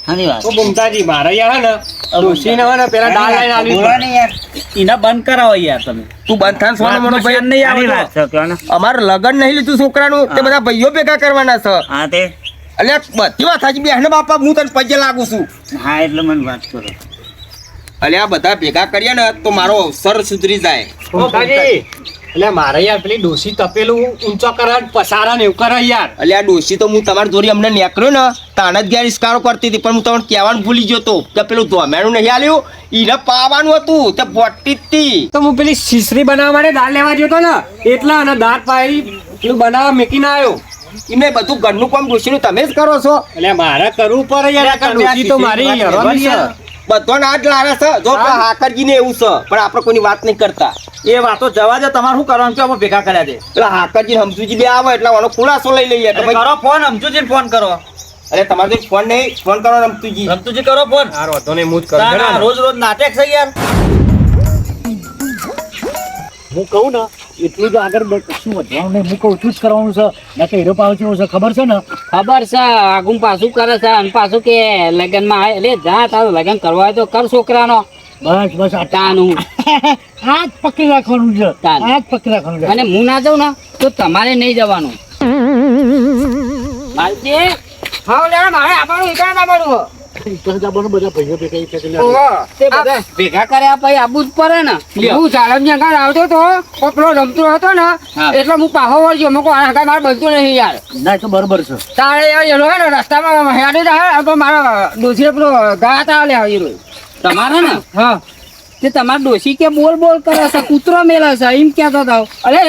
હાની વાત ઓ બુમતાજી મારા યાર હે ને ડોશીને હે ને પેલા દાળ લઈને આવી બોલવાની યાર એને બંધ કરાવો યાર તમે. તું બંધ થાન સોનમણો ભાઈ નહીં આની આવે વાત છે કહો ને અમારે લગન નહીં લીધું છોકરાનું તે બધા ભાઈઓ ભેગા કરવાના છે. હા તે એટલે બધી વાત સાચી બેહને બાપા હું તને પગે લાગુ છું. હા એટલે મને વાત કરો એટલે આ બધા ભેગા કરીએ ને તો મારો અવસર સુધરી જાય. બુમતાજી એટલે મારે યાર પેલી ડોશી તપેલું ઊંચો કરે પસારા ને એવું કરે યાર એટલે આ ડોશી તો હું તમારી જોડે અમને નીકળ્યો ને તાને જ ઘેર ઇસ્કારો કરતી હતી પણ હું તમને કહેવાનું ભૂલી ગયો તો કે પેલું ધોમેણું નહીં આલ્યું એને પાવાનું હતું તે બોટી જ તી. તો હું પેલી શીશરી બનાવવા માટે દાળ લેવા ગયો તો ને એટલા અને દાળ પાઈ પેલું બનાવવા મૂકીને આવ્યો એમને બધું ઘરનું કામ ડોશીનું તમે જ કરો છો. એટલે મારે કરવું પડે યાર આ ડોશી તો મારી હેરાન છે બધો ના જ લારે છે જો પેલા હાકરજી ને એવું છે પણ આપણે કોઈની વાત નહીં કરતા. એ વાતો જવા દે તમારે શું કરવાનું કે અમે ભેગા કર્યા છે. પેલા હાકરજી સમજુજી બે આવે એટલે આનો ખુલાસો લઈ લઈએ કે ભાઈ કરો ફોન સમજુજીને ફોન કરો. અરે તમારે તો ફોન નહીં ફોન કરો રમતુજી. રમતુજી કરો ફોન. હારો હતો ને હું જ કરું તાના હેડો. રોજ રોજ નાટક છે યાર. હું કહું ને એટલું જ આગળ કશું વધવાનું નહીં. હું કહું એટલું જ કરવાનું છે. ના કે હીરો પાવ છે ખબર છે ને. ખબર છે આગું પાછું કરે છે અને પાછું કે લગ્નમાં આવે એટલે જા તારું લગ્ન કરવા હોય તો કર છોકરાનો બસ બસ આ તાનું જ પકડી રાખવાનું છે. તાન. આ જ પકડી રાખવાનું છે. અને હું ના જાઉં ને તો તમારે નહીં જવાનું માલજી હા લે મારે આપણું વિચાર ના પડવું બધા ભાઈઓ ભેગા એક સાથે લે. તે બધા ભેગા કર્યા પછી આબુ જ પડે ને હું ચાલમ આગળ આવતો તો પેલો રમતો હતો ને એટલે હું પાહો વળ્યો મેં કહું આગળ મારે બનતું નહીં યાર ના એ તો બરોબર છે. તારે યાર એનો હે ને રસ્તામાં હેડી જાય તો મારા ડોસી પેલો ગાત આવે લે તમારે ને હા તે તમારા ડોસી કે બોલ બોલ કરે છે કૂતરો મેલે છે એમ કહેતો હતો અરે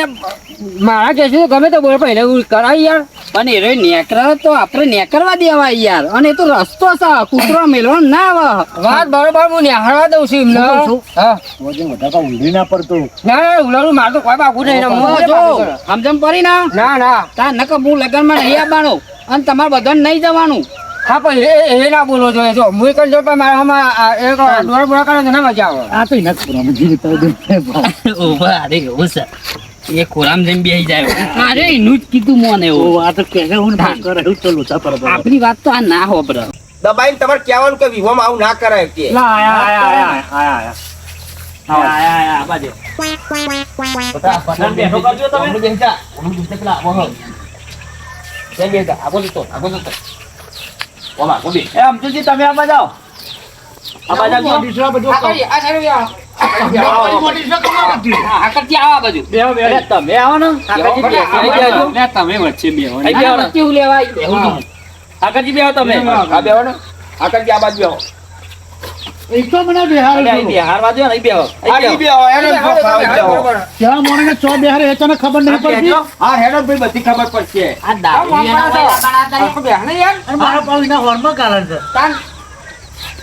મારા કહેશું ગમે તો બોલ પહેલે કરાય યાર પણ એ નેકરા તો આપણે નેકરવા દેવાય યાર અને એ તો રસ્તો છે કૂતરો મેલવો ના આવે વાત બરોબર હું નેહાળવા દઉં છું એમને હું કહું છું. હા વજન વધારતા ઊંધી ના પડતું. ના ના ઉલારું મારે તો કોઈ બાકુ નહીં સમજમ પડી ના ના તા નકર હું લગનમાં નહીં આવવાનું અને તમારે બધાને નહીં જવાનું હા પણ એ ના બોલો જોઈએ જો હું કરી જો પણ મારા આમાં એક દોડ બોડા કરે તો ના મજા આવે આ તો એના જ પૂરા જીવી તો ઓવા અરે એવું છે એ ખોરામ જઈને બેસી જાય અરે એનું જ કીધું મને એવું આ તો કહે હું ના કરે એવું તો લોચા પર આપણી વાત તો આ ના હોબરે દબાઈને તમારે કહેવાનું કે વિવાહમાં આવું ના કરાય કે લા આયા આ બાજુ બેઠો કરજો તમે ઓમનું બેસજા. ઓમનું બેસજા પેલા આવો હો. ત્યાં બેસજા. આગો જતો. ઓમા, ગોબી. એ અમજુજી તમે આમાં જાઓ આ બાજુ ડીસરા બધું આ કરી, આ સારું આવો. ડીસરા કમાવા નથી. આ કરતી આવો આ બાજુ. બેહો બેહો તમે આવો ને આગળથી બેસો. લે તમે વચ્ચે બેહો અહીં બેહો ને. કેવું લેવાય? બેહો. આગળજી બેહો તમે આ બેહો ને. આ કરજે આ બાજુ બેહો. એક તો મને બિહાર અલે અહીં બેહાર વાજો ને અહીં બેહો આ ઈ બેહો. એનો જ ભાવ બેહો. ક્યાં મોણે ચો બિહાર એ તને ખબર નહીં પડતી હા, હેડો ભાઈ બધી ખબર પડશે. આ દારૂડિયાના વયા બનાવતા નહીં. અને મારા પાણીના હોર્નમાં કારણ છે તાન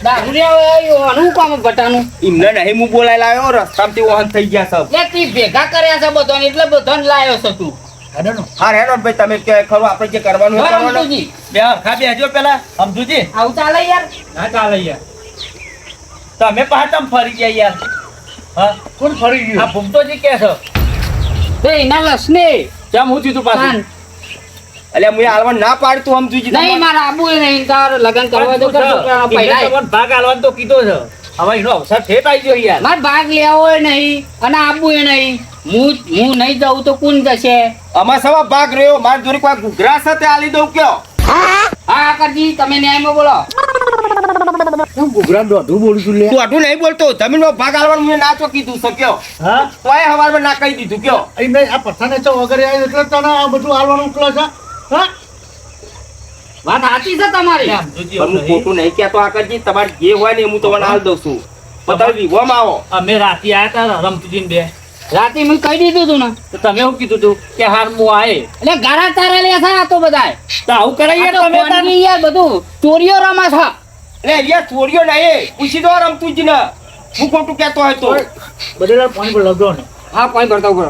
દારૂડિયા હોય, આનું કામ બટાનું. એમને નહીં હું બોલાય લાવ્યો રસ્તામાંથી વાહન થઈ ગયા સબ. લે તી ભેગા કર્યા છે બધાને એટલે બધાને લાયો છે તું. હેડોનો. હા, હેડો ભાઈ તમે કે ખરું આપણે જે કરવાનું હોય બરાબર, કરવાનું. અમથુજી. બેહો ખા બેહજો પેલા અમજુજી આવું ચાલે યાર. ના ચાલે યાર તમે પાછા ફરી ગયા યાર હા કોણ ફરી આ ગયું ભૂમતોજી કે છે તે એના લસને કેમ હું થયું તું પાછું તાન. એટલે હું હાલવા ના પાડતું સમજુજી નહીં તમારે. મારા આબુ એ નહીં તાર લગન કરવા તો કરતો પેલા એને પહેલા તમને ભાગ આલવાનો તો કીધો છે હવે એનો અવસર ઠેઠ આવી ગયો યાર માર ભાગ લેવો એ નહીં અને આબુ એ નહીં. હું નહીં જાઉં તો કોણ જશે? આમાં સવા ભાગ રહ્યો મારી જોડે કોઈ ઘૂઘરા સાથે આલી દઉં કયો હા કરજી તમે ન્યાયમાં બોલો. હું ગુગરામ દોઢું બોલું છું લે તું આટલું નહીં બોલતો જમીનમાં ભાગ આલવાનું મેં ના તો કીધું છે કયો હા તોય હવારમાં ના કહી દીધું કયો અહીં મેં આ પઠાને ચો વગર આવ્યો એટલે તને આ બધું હાલવાનું ઉકલો છે હા વાત સાચી છે તમારી. અમજુજી પણ હું એવું નહીં. ખોટું નહીં કહેતો આકરજી તમારે જે હોય ને એ હું તમને હાલ દઉં છું પણ તમે વિવાહમાં આવો અમે રાતે આયા તા રમતુજીને બે રાતે મેં કહી દીધું તું ને તો તમે શું કીધું તું કે હાર હું આયે એટલે ગારા તારા લે છે આ તો બધાય. તો આવું કરાય આ યાર તો તમે તાર. ફોનની યાર બધું ચોરીઓ રમા છે. એટલે યાર છોડ્યો નહીં પૂછી દો રમતુજી ને હું ખોટું કહેતો હોય તો બધેલા પાણી પર લગો ને હા પાણી ભરતા ઉપર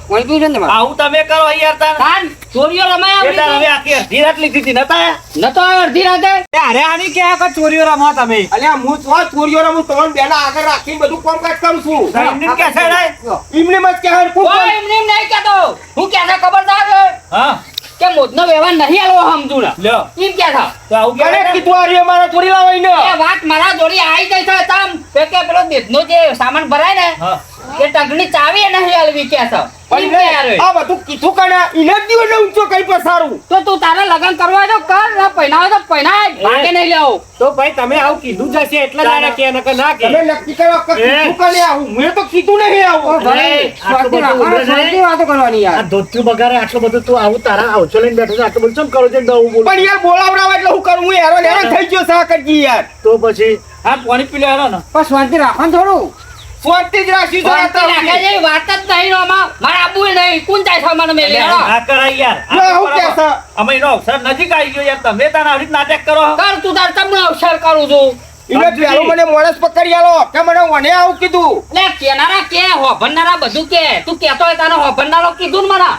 પાણી પીવું છે ને તમારે. આવું તમે કરો યાર તાર તાન ચોરીઓ રમાય એ તાર હવે આપણી. આખી અડધી રાત લીધી હતી નતા આયા? નતો આવ્યો અડધી રાતે. અરે આની કે આ ચોરીઓ રમો તમે અલ્યા હું તો છોડ્યો રમું તમને બેના આગળ રાખીને બધું કામકાજ કરું છું એમને કે છે રે? એમને મત કહે ખૂબ કોઈ એમને એમ નહીં કહેતો. હું કહે છે ખબરદાર છે હા કે મોતનો વ્યવહાર નહીં આલવો સમજુ ને. લ્યો એમ કહે છે. તો આવું મને કરે કીધું આ રે મારા થોડી લાવાઈને એ વાત મારા જોડી આવી જાય છે તમ કે પેલો દેશનો જે સામાન ભરાય ને હા એ ટગની ચાવી નહીં આલવી કે છે. એમ કે યાર એ. આ બધું કીધું કાના ઇને જ દિવસ ઊંચો કઈ પસારું તો તું તારે લગન કરવા હોય તો કર ને પહેનાવે તો પહેનાય ભાગે નહીં લેવો. તો ભાઈ તમે આવું કીધું જ હશે એટલે જ આને કે નકર ના કે તમે નક્કી કરો કે કીધું કાને આવું મેં તો કીધું નહીં આવું આટલું બધું ઉડે નહીં. વાતો કરવાની આ ધોતિયું બગાડે આટલું બધું તું આવું તારા આવછો લઈને બેઠો છે આટલું બધું ચમ કરો છે ડવું બોલું પણ યાર બોલાવડાવ એટલે હું કરું હું હેરાન થઈ ગયો સાકરજી યાર તો પછી આ પાણી પી લેવાનો ને પણ શાંતિ રાખો થોડું. સ્વાર્થી જ રાખ્યું છે આ તો. રાખે છે વાત જ નહીં આમાં. મારે આપવું નહીં કોણ જાય છે મને મેલી હેડો. ના કરાય યાર લે, હું કે છે? અમે એનો અવસર નજીક આવી ગયો યાર તમે તાર આવી રીતે નાટક કરો કર તું તાર તમને અવસર કરું છું. એને પેલું મને માણસ પકડી આલો કે મને મને આવું કીધું એટલે કેનારા કે હોભણનારા બધું કે તું કેતો હોય તને હોભણનારો કીધું ને મને.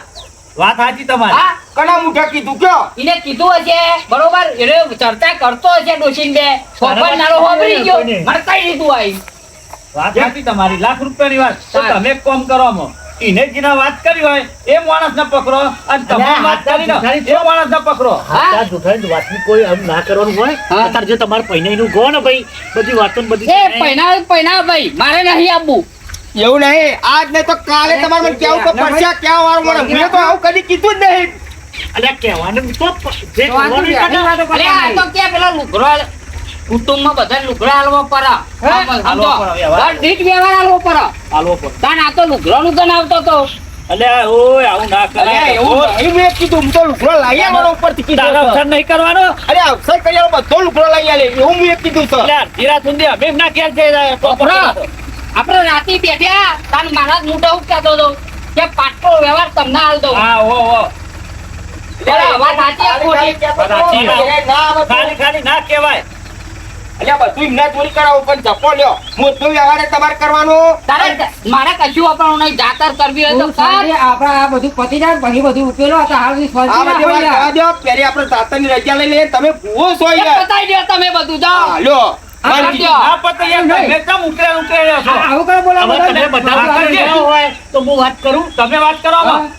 વાત સાચી તમારી હા કના મુઠા કીધું કયો એને કીધું હશે બરોબર એને ચર્ચા કરતો હશે ડોશીને બે હોભણનારો હોભરી ગયો મને કઈ દીધું આઈ. વાત સાચી તમારી લાખ રૂપિયાની વાત તો હા. તમે એક કામ કરો આમાં. એને જેના વાત કરી હોય એ માણસને પકડો અને તમે અલ્યા, વાત કરી ને હાથા એ માણસને પકડો આ જુઠાઈ વાતની કોઈ આમ ના કરવાનું હોય હા. અત્યારે જે તમારે પૈનાઈનું ગો ને ભાઈ બધી વાતો ને બધી એ પહેનાવ ભાઈ મારે નહીં આપવું. એવું નહીં આજ નહીં તો કાલે તમારે મને કેવું તો પડશે ક્યાં વાળું મને મેં તો આવું કદી કીધું જ નહીં અલ્યા કહેવાનું તો જે કરવાનું એ કરે. અરે આ તો કે પેલા લુગરો કુટુંબમાં બધા લુગડા હાલવો પડે. હાલવો પડે, વ્યવહાર. દર દીઠ વ્યવહાર હાલવો પડે. હાલવો પડે તાન આ તો લુગડાનું ગન આવતો તો. અલ્યા ઓય આવું ના અલ્યા, કરાય એવું નહીં મેં કીધું હું તો લુગડો લાવી આવવાનો ઉપરથી કીધું તારો છે. અવસર નહીં કરવાનો અરે અવસર કરી આલો બધો લુગડો લઈ આલે એવું મેં કીધું છે અલ્યા ધીરા સુંદી અમે એમના ઘેર જઈ રહ્યા તો બરાબર. આપણે રાતે બેઠ્યા તાન મારા જ મોઢા ઉપર કહેતો હતો કે પાટલો વ્યવહાર તમને હાલ દઉં. હા ઓ બરાબર, વાત સાચી આ ખોટી? સાચી. ના આવે તો- ખાલી ખાલી ના કહેવાય અલ્યા બધું એમને ચોરી કરાવો પણ જપો લ્યો મોટો વ્યવહાર તમારે કરવાનો તારે મારે કશું આપણું નહીં જાતર કરવી હોય તો કર. આપડા આ બધું પતી જાય પછી બધું ઉકેલો હતા હાલ ની આ બધી વાત જવા દો પહેલી આપણે તાતરની રજા લઈ લઈએ તમે ભૂવો છો એ યાર પતાઈ દો તમે બધું જાઓ. હા લ્યો હા, મારી હા. આ પતે યાર તમે કેમ ઉકેલ્યા છો આવું કરો બોલા હવે તમે બધા વાત કરજો. કરજો હોય તો હું વાત કરું તમે વાત કરો આમાં.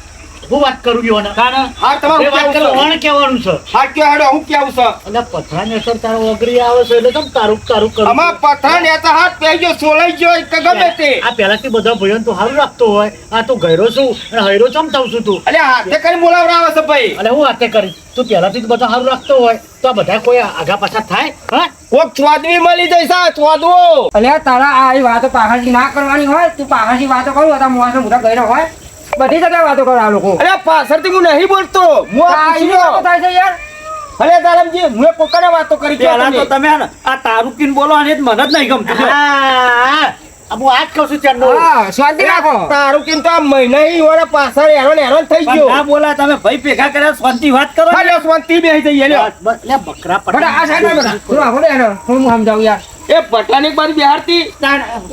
હું વાત કરું છું ને હા તમારું એ વાત કેવું કરો છે? ઓણ કહેવાનું છે હા કયો હેડો હું કેવું છે એટલે પથરાની અસર તારો ઓગરી આવે છે એટલે તમ તારું તારું કરું આમાં પથરા નેતા હાથ પે ગયો સોલાઈ ગયો કે ગમે તે આ પહેલાથી બધા ભાઈઓને તો સારું રાખતો હોય આ તું ગયરો છું અને હૈરો ચમતાવ છું તું અલે હાથે કરી બોલાવરાવે છે ભાઈ એટલે હું હાથે કરી તું પહેલાથી જ બધા સારું રાખતો હોય તો આ બધા કોઈ આગા પાછા થાય હા કોક ચોદવી મળી જઈશ આ ચોદવો અલ્યા તારા આ વાતો પાછળથી ના કરવાની હોય તું પાછળથી વાતો કરું હતા મોસો મોટા ગયેલો હોય બધી જગ્યાએ વાતો કરે આ લોકો અરે પાછળથી હું નહીં બોલતો હું આ આ એવી પૂછ્યો. વાતો થાય છે યાર અરે દારામજી હું કોકને વાતો કરી કે પહેલા તો તમે હે ને આ તારું કીને બોલો અને એ જ મને જ નહીં ગમતું હા હું આજ કહું છું ચાંદો હા શાંતિ રાખો તારું કેમ તો આ મહિના ઈ પાછળ હેરાન થઈ ગયો ના બોલા તમે ભાઈ ભેગા કર્યા શાંતિ વાત કરો હા લ્યો શાંતિ બેહી જઈએ લ્યો લે બકરા બટા આ સાઈડ માં બટા તું આવો ને હું સમજાવું યાર એ પટાની બાર બિહારતી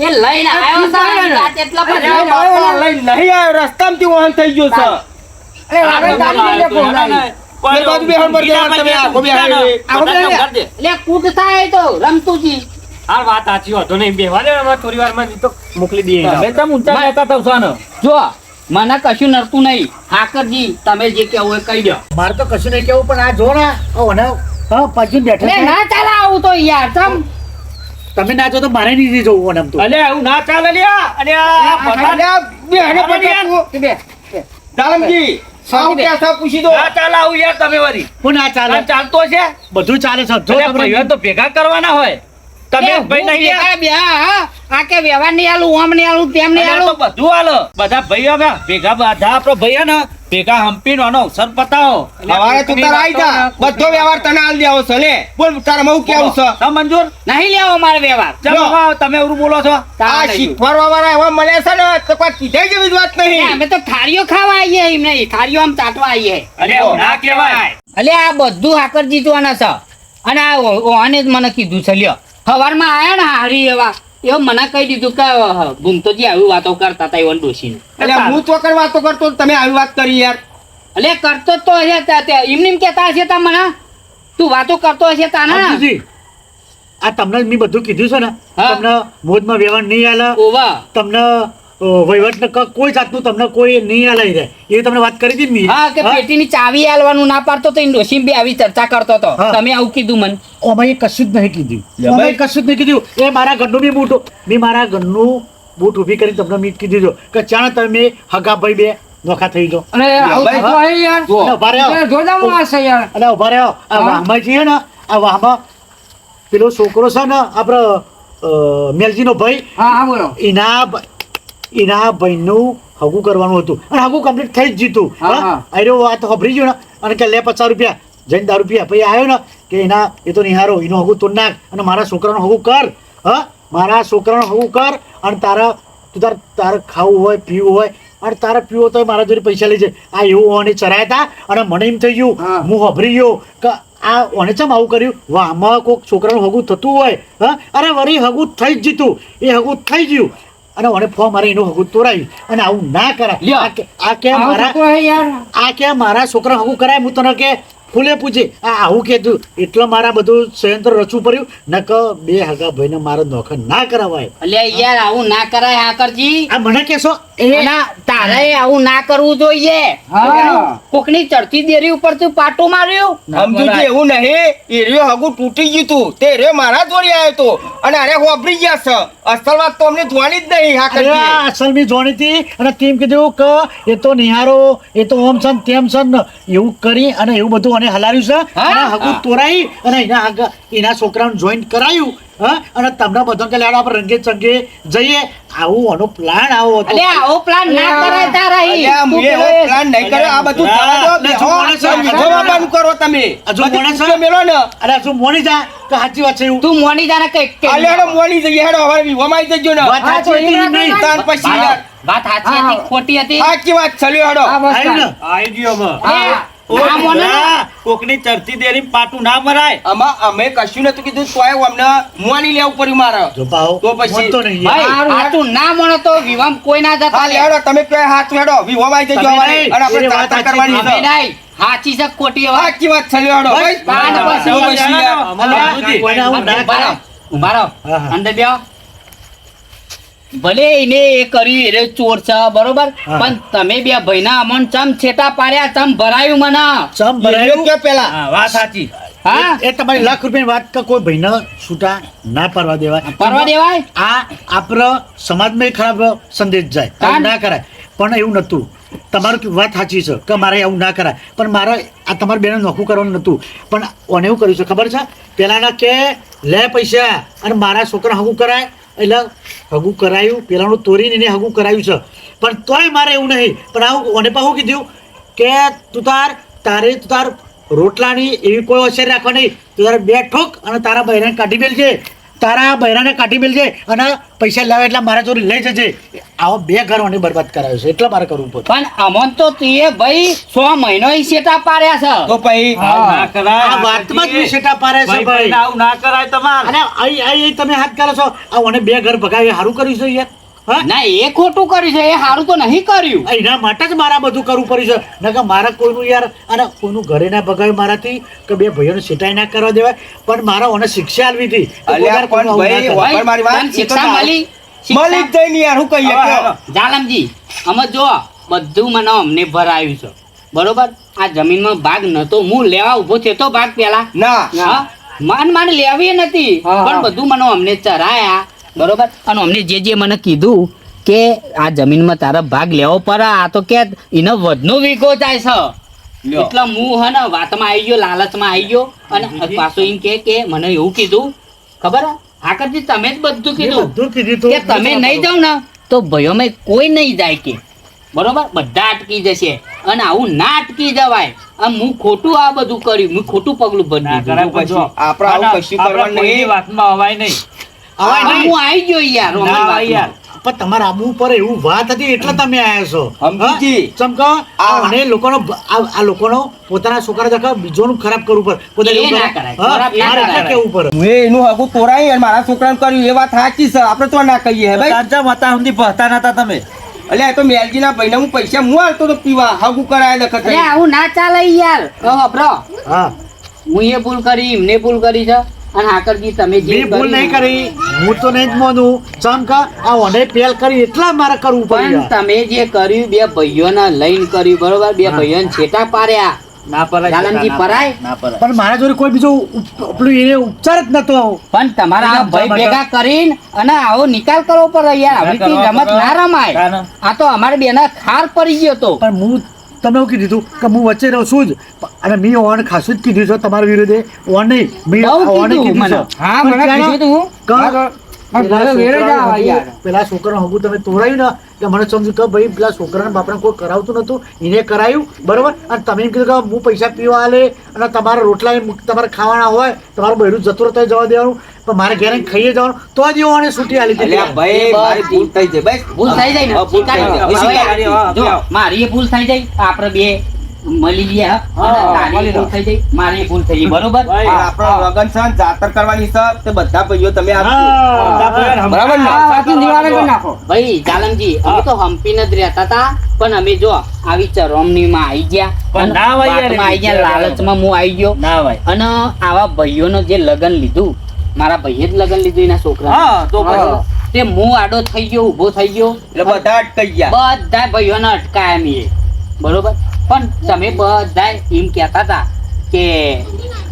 એ લઈને આવ્યો છે આ તેટલા અરે બધા બાપા લઈ નહીં આવ્યો રસ્તામાંથી વાહન થઈ ગયો છે એ વાગે ગાડી લઈને ફોન આવી એ બાજુ બેહાડ પર જવાનું તમે આખો બેહાડી એટલે કૂદતા એ તો રમતુજી આ વાત સાચી હતો નહીં બેહવા દે અમે થોડી વારમાં તો મોકલી દઈએ જો મને કશું નડતું નહીં ઠાકરજી તમે જે કહેવું એ કહી દો મારે તો કશું નહીં કેવું પણ આ જો ને ઓને હા પાછી બેઠા એટલે છે. ના ચાલે આવું તો યાર તમ તમે ના જો તો મારે નહીં જવું ઓને આમ તો અલે આવું ના ચાલે લ્યા અને આ પઠાણ બેહાડે પર બે દારામજી સાવ કેસા પૂછી દો ના ચાલે આવું યાર તમે વળી હું ના ચાલે આ ચાલતો છે બધું ચાલે છે જો અલ્યા ભાઈઓ તો ભેગા કરવાના હોય તમે ભાઈ નહીં યાર. બે આ કે વ્યવહાર નહીં આલું ઓમ નહીં આલું તેમ નહીં અલ્યા તો આલું બધું હાલો બધા ભાઈઓ ભેગા બધા આપણો ભાઈઓ ને ભેગા હંપીનો આનો અવસર પતાવો હવારે તું તાર આવી જા બધો વ્યવહાર તને આલ દેવો છે લે બોલ તારા માં કેવું છે હા મંજૂર નહીં લેવો મારે વ્યવહાર ચલો હા, તમે એવું બોલો છો આ શીખવાડવા વાળા એવા મળે છે ને તો કોઈ કીધે જેવી જ વાત નહીં અમે તો થાળીઓ ખાવા આવીએ એમ નહીં થાળીઓ આમ ચાટવા આવીએ અરે એવું ના કહેવાય એટલે આ બધું હાકર જીતવાના છે અને આ ઓને જ મને કીધું છે લ્યો સવારમાં આયા ને હારી એવા એવું મને કહી દીધું કે ભૂમતોજી આવી વાતો કરતા હતા એવન ડોશીને એટલે હું તો કઈ વાતો કરતો તમે આવી વાત કરી યાર એટલે કરતો જ તો હશે એમને એમ કહેતા હશે તા મને તું વાતો કરતો હશે તાના અર્જુનજી, આ તમને મેં બધું કીધું છે ને હા. તમને મોજમાં વ્યવહાર નહીં આલે ઓવા તમને વહીવટ કોઈ જાતનું તમને કોઈ નહીં આલે રે એ તમને વાત કરી હતી ને મેં. હા કે હા? પેટીની ચાવી આલવાનું ના પાડતો તો એ ડોશી બી આવી ચર્ચા કરતો હતો હા. તમે આવું કીધું મને ઓમાં એ કશું જ નહીં કીધું ઓમાં એ કશું જ નહીં કીધું એ મારા ઘરનું બી બૂટ મેં મારા ઘરનું બૂટ ઊભી કરીને તમને મેં કીધું હતું કે ચાણ તમે હગા ભાઈ બે નોખા થઈ જાઓ અને આવું ભાઈ, થતું હોય યાર જો. અને ઉભા રહ્યો જોરદાર આ છે યાર અને ઉભા રહ્યો આ હા? વાહમાં છીએ ને આ વાહમાં પેલો છોકરો છે ને આપણો મેલજીનો ભાઈ હા હા બોલો એના ભાઈનું હગું કરવાનું હતું અને હગું કમ્પ્લીટ થઈ જ જીતું હા, હા. આર્યો વાત ખબરી ગયો ને અને કે લે 50 રૂપિયા જઈને 10 રૂપિયા પછી આવ્યો ને કે એના એ તો નિહારો એનું હગું તોડ નાખ અને મારા છોકરાનું હગું કર હા મારા છોકરાનું હગું કર અને તું તારે ખાવું હોય પીવું હોય અને તારે પીવો તો મારા જોડે પૈસા લઈ જાય આ એવું ઓને ચરાયા હતા અને મને એમ થઈ ગયું હા. હું હભરી ગયો કે આ ઓને ચમ આવું કર્યું વાહમાં કોઈક છોકરાનું હગું થતું હોય હા અરે વળી હગું થઈ જ જીતું એ હગું થઈ ગયું અને ઓને ફોર્મ મારે એનું હગું તોરાયું અને આવું ના કરાય લ્યો. આ કે આવું મારા થતું હોય યાર આ કે મારા છોકરા હગું કરાય હું તને કે ફૂલે પૂછે આ આવું કીધું એટલે મારા બધું સંયંત્ર રચવું પડ્યું ન કે બે હગા ભાઈને મારે નોખર ના કરાવાય એટલે યાર આવું ના કરાય હાકરજી આ મને કેશો અને તારે આવું ના કરવું જોઈએ હા. કોકની ચડતી દેરી ઉપર તું પાટું માર્યું સમજુજી એવું નહીં એ રહ્યો હગું તૂટી ગયું તું તે રહ્યો મારા જોડી આવ્યો તો અને અરે વાપરી ગયા છે અસલ વાત તો અમને જોવાની જ નહીં હા અરે કરી આ અસલ મેં જોણી હતી અને તેમ કીધું કે એ તો નિહારો એ તો ઓમ છે ને તેમ છે ને એવું કરી અને એવું બધું અને હલાવ્યું છે હા? અને હગું તોરાઈ અને એના છોકરાને જોઈન કરાયું હા અને તમને બધો કે લાડો આપણે રંગે ચંગે જઈએ આવું આનો પ્લાન આવો હતો એટલે આવો પ્લાન ના કરાય તારા અલ્યા, મુએ એવો પ્લાન નહીં કર્યો. આ બધું જવા દો. ના, બેહો, માણસ આ વિધવા બાબાનું કરો તમે. હજુ બધી માણસ કુસ્તીઓ મેલો ને. અરે શું મોની જા તો સાચી વાત છે એવું તું મોની જાને કઈ આ લે હેડો, મોડી જઈએ, હેડો, હવે વિવાહમાં આવી જજો ને. વાત હા, સાચી તો હતી એ નહીં વાત તાર પછી યાર. વાત સાચી હા. હતી ખોટી હતી સાચી વાત છે, લ્યો, હેડો. હા બસ આવ્યું ને આવી ગયો અમે. હા. ના મોને ના. કોકની ચરતી દેરી પાટું ના મરાય આમાં અમે કશું નતું કીધું તોય અમને મોની લેવું પડ્યું મારે જો પાહો તો પછી- મોનતો નહીં ભાઈ હારું, આ તું ના મળો તો વિવાહ કોઈ ના જતા હા, લે. હેડો, તમે કયો હાથ હેડો, વિવાહમાં આવી જજો તમે અમારે. નહીં, અને આપણે એ વાત ચાર્ટા સાચી કરવાની અમે છે. નહીં સાચી છે કે ખોટી હવે સાચી વાત છે, લ્યો, હેડો. બસ, ભાઈ, બાર તો પછી પછી યાર. અલ્યા, કોઈને આવું ના ઉભા રહો, કરાય. ઉભા રહો. હા, હા. અંદર બેહો. ભલે એને એ કર્યું એ ચોર છે બરોબર હા. પણ તમે બે ભાઈના અમન ચમ છેટા પાડ્યા ચમ ભરાયું મને ચમ ભરાયું કે પેલા હા, વાત સાચી. હા એ તમારી લાખ રૂપિયાની વાત કે કોઈ ભાઈને છૂટા ના પાડવા દેવાય પરવા દેવાય આ આપણા સમાજમાં ખરાબ સંદેશ જાય કાન? આવું ના કરાય પણ એવું નતું તમારું વાત સાચી છે કે મારે આવું ના કરાય પણ મારે આ તમારી બેને નોખું કરવાનું નતું પણ ઓને એવું કર્યું છે ખબર છે પેલાના કે લે પૈસા અને મારા છોકરા હગું કરાય એટલે હગું કરાયું પેલાનું તોડીને એને હગું કરાયું છે પણ તોય મારે એવું નહીં પણ આવું ઓને પણ શું કીધું કે તું તાર રોટલાની એવી કોઈ અસર રાખવા નહીં તું તારે બે ઠોક અને તારા બહેરાને કાઢી મેલજે અને પૈસા લાવે એટલે મારા ચોરી લઈ જજે આવો બે ઘર મને બરબાદ કરાવ્યો છે એટલે મારે કરવું પડે પણ અમન તો તીએ ભાઈ 100 મહિનો ઈ શેટા પાડ્યા તો પછી આવું ના કરાય. આ વાતમાં જ વિશેષતા પારે છે ભાઈ આવું ના કરાય તમારે. અને અહીં તમે હાથ કરો છો આ મને બે ઘર ભગાવી સારું કર્યું છે યાર છે હા ના એ ખોટું કર્યું છે એ સારું તો નહીં કર્યું એના માટે જ મારા બધું કરવું પડ્યું છે નકર મારા કોઈનું યાર અને કોઈનું ઘરે ના ભગાવ્યું મારાથી કે બે ભાઈઓને સિટાઈ ના કરવા દેવાય પણ મારા ઓને શિક્ષા આલવી હતી કે કોઈ અલ્યા યાર કોઈનું આવું ના પણ કરે. ભાઈ, મારી વાત તને શિક્ષા મળી મળી જ જઈને યાર હું કહીએ હવે, કયો? જાલમજી અમે જો બધું મને અમને ભરાયું છે બરોબર આ જમીનમાં ભાગ નતો હું લેવા ઉભો થયો તો ભાગ પેલા ના હા માન લેવી નથી હા, પણ હા. બધું મને અમને ચરાયા બરોબર અને અમને જે મને કીધું કે આ જમીનમાં તારા ભાગ લેવો પડે આ તો કે એનો વધનો વીઘો જાય છે લ્યો. એટલે હું હે ને વાતમાં આવી ગયો લાલચમાં આવી ગયો અને પાછું એમ કે મને એવું કીધું ખબર હે? હાકરજી તમે જ બધું મેં કીધું બધું કીધું તું. કે તમે નહીં જાવ ને તો ભાઈઓમાં કોઈ નહીં જાય કે બરોબર બધા અટકી જશે અને આવું ના અટકી જવાય આમ હું ખોટું આ બધું કર્યું હું ખોટું પગલું ભરી ના દીધું. કરાય પણ જો. આપણે આવું અને કશું આપણે કરવાનું કોઈની નહીં. વાતમાં અવાય નહીં. અવાય આ નહીં. હું આવી ગયો યાર રોમન ના અવાય વાતમાં. યાર. પણ તમારા આબુ ઉપર એવું વાત હતી એટલે તમે આયા છો સમજીજી. હા? ચમકો અને લોકોનો આ લોકોનો પોતાના છોકરા દેખા બીજોનું ખરાબ કરવું પડે પોતાને એ એવું ના કરે. કરાય. હા? ખરાબ ના મારે કરાય. એટલે કેવું પડે હું એનું હગું તોરાઈ અને મારા છોકરાને કર્યું એ વાત સાચી છે આપણે તો ના કહીએ હે ભાઈ અલ્યા એ તો મેલજીના ભાઈને હું પૈસા હું આલતો તો પીવા હગું કરાય લખત અરે આવું ના ચાલે યાર બ્રો હા હું એ ભૂલ કરી એમને ભૂલ કરી છે અને હાકરજી તમે જે મેં ભૂલ નહીં કર્યું ને, કરી હું તો નહીં જ માનું ચમકા આ ઓને પેલ કરી એટલા મારે કરવું પણ પડ્યું તમે જે કર્યું બે ભાઈઓને લઈને કર્યું બરોબર બે ભાઈઓને છેટા પાડ્યા ના પરાય. જાલમજી પરાય પણ મારા જોડે કોઈ બીજો પેલું એને ઉપચાર જ નતો પણ તમારા આ ભાઈ ભેગા કરીને અને આવો નિકાલ કરવો પડે યાર આવી રીતે રમત ના રમાય આ તો અમારે બેના ખાર પડી ગયો તો પણ હું તમને એવું કીધું હતું કે હું વચ્ચે રહું છું જ અને મેં ઓન ખાસું જ કીધું છે તમારા વિરુદ્ધે ઓન નહીં મેં બહુ ઓને કીધું કીધું મને. છે હા મને પણ કીધું તું કે પણ ઘરે વેરે જ આવે યાર. પેલા છોકરાનું હગું તમે તોડાયું ને કે મને સમજ્યું કે ભાઈ પેલા છોકરાના બાપરાને કોઈ કરાવતું નતું એને કરાયું બરોબર અને તમે એમ કીધું કે હું પૈસા પીવા આલે અને તમારા રોટલા તમારે ખાવાના હોય તમારું બૈરું જતું રહેતા જવા દેવાનું પણ મારે ઘેર આવીને ખાઈએ જવાનું તો જ એવો અને છૂટી આલી હતી અલ્યા ભાઈ મારી ભૂલ થઈ જાય બસ ભૂલ થઈ જાય ને હા, ભૂલ થઈ જાય. સ્વીકારી. હવે જો, મારી એ ભૂલ થઈ જાય આપણે બે મળી લઈએ હા? અને તારી મળી ભૂલ થઈ જાય મારી એ ભૂલ થઈ જાય બરોબર ભાઈ, આ આપણો લગન છે ને જાતર કરવાની છે તે બધા ભાઈઓ તમે હા. આપજો બરાબર ને આ વાતનું નિવારણ કરી નાખો ભાઈ જાલમજી અમે તો હંપીને જ રહેતા હતા પણ અમે જો આવી ચરોમણીમાં આવી ગયા પણ અને ના હોય યાર વાતમાં આવી ગયા લાલચમાં હું આવી ગયો ના ભાઈ. અને આવા ભાઈઓનો જે લગન લીધું મારા ભાઈએ જ લગન લીધું એના છોકરા હા, તો પછી. તે હું આડો થઈ ગયો ઊભો થઈ ગયો એટલે બધા અટકાઈ ગયા બધા ભાઈઓને અટકાયા મેં બરોબર પણ તમે બધા એમ કહેતા હતા કે